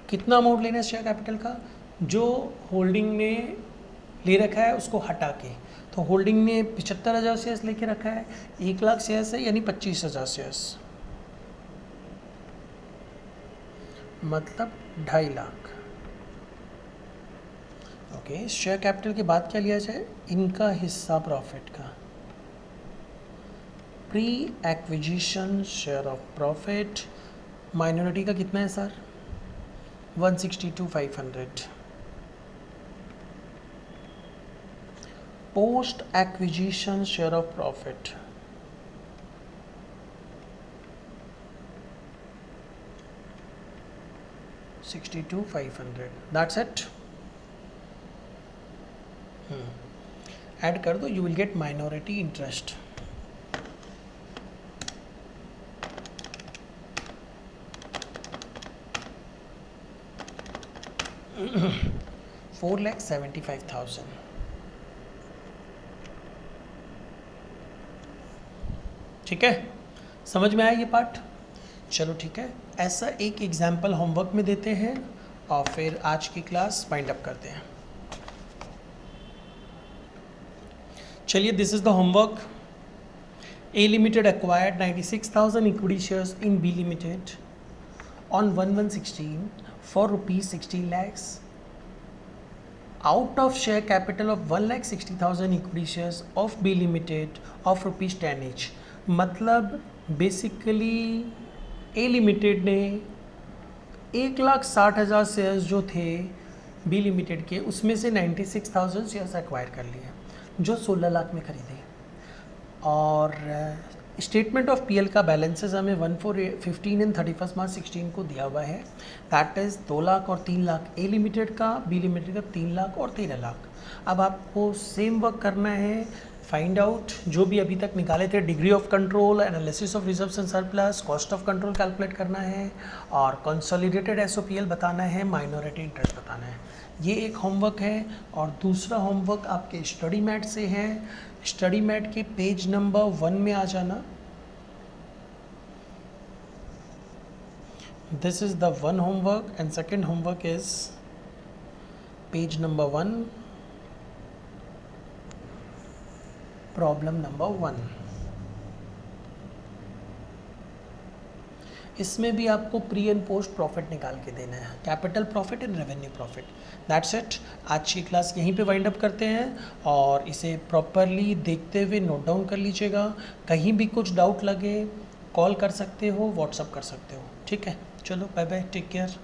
कितना अमाउंट लेना है शेयर कैपिटल का, जो होल्डिंग ने ले रखा है उसको हटा के। तो होल्डिंग ने 75,000 शेयर्स लेके रखा है, 1 लाख शेयर्स है यानी 25,000 शेयर्स, मतलब 2.5 लाख। ओके, शेयर कैपिटल के बाद क्या लिया जाए, इनका हिस्सा प्रॉफिट का, pre acquisition share of profit. Minority का कितना है sir, 162,500। Post acquisition share of profit 62,500। That's it. Add कर दो, you will get minority interest. $4,75,000। ठीक है, समझ में आया ये पार्ट? चलो ठीक है, ऐसा एक एग्जाम्पल होमवर्क में देते हैं और फिर आज की क्लास वाइंड अप करते हैं। चलिए, this is the homework. A Limited acquired 96,000 equity shares in B Limited on 1/1/16 for rupees 16 lakhs. Out of share capital of 1,60,000 equity shares of B Limited of rupees 10 each. मतलब basically A Limited ने 1,60,000 shares जो थे B Limited के, उसमें से 96,000 shares acquire कर लिए जो 16 लाख में खरीदे। और स्टेटमेंट ऑफ पीएल का बैलेंसेस हमें 1/4/15 एंड 31 मार्च 16 को दिया हुआ है। दैट इज़ 2 लाख और 3 लाख ए लिमिटेड का, बी लिमिटेड का 3 लाख और 13 लाख। अब आपको सेम वर्क करना है, फाइंड आउट जो भी अभी तक निकाले थे, degree of control, analysis of reserves and surplus, cost of control calculate करना है और कंसोलिडेटेड एसओपीएल बताना है, माइनॉरिटी इंटरेस्ट बताना है। ये एक होमवर्क है। और दूसरा होमवर्क आपके स्टडी मैट से है। स्टडी मैट के पेज नंबर 1 में आ जाना। This is the one homework and second homework is page number 1, problem number 1। इसमें भी आपको प्री एंड पोस्ट प्रॉफिट निकाल के देना है, capital profit and revenue profit. That's it. आज की क्लास यहीं पे वाइंड अप करते हैं और इसे प्रॉपरली देखते हुए नोट डाउन कर लीजिएगा। कहीं भी कुछ डाउट लगे कॉल कर सकते हो, व्हाट्सअप कर सकते हो। ठीक है, चलो बाय बाय, टेक केयर।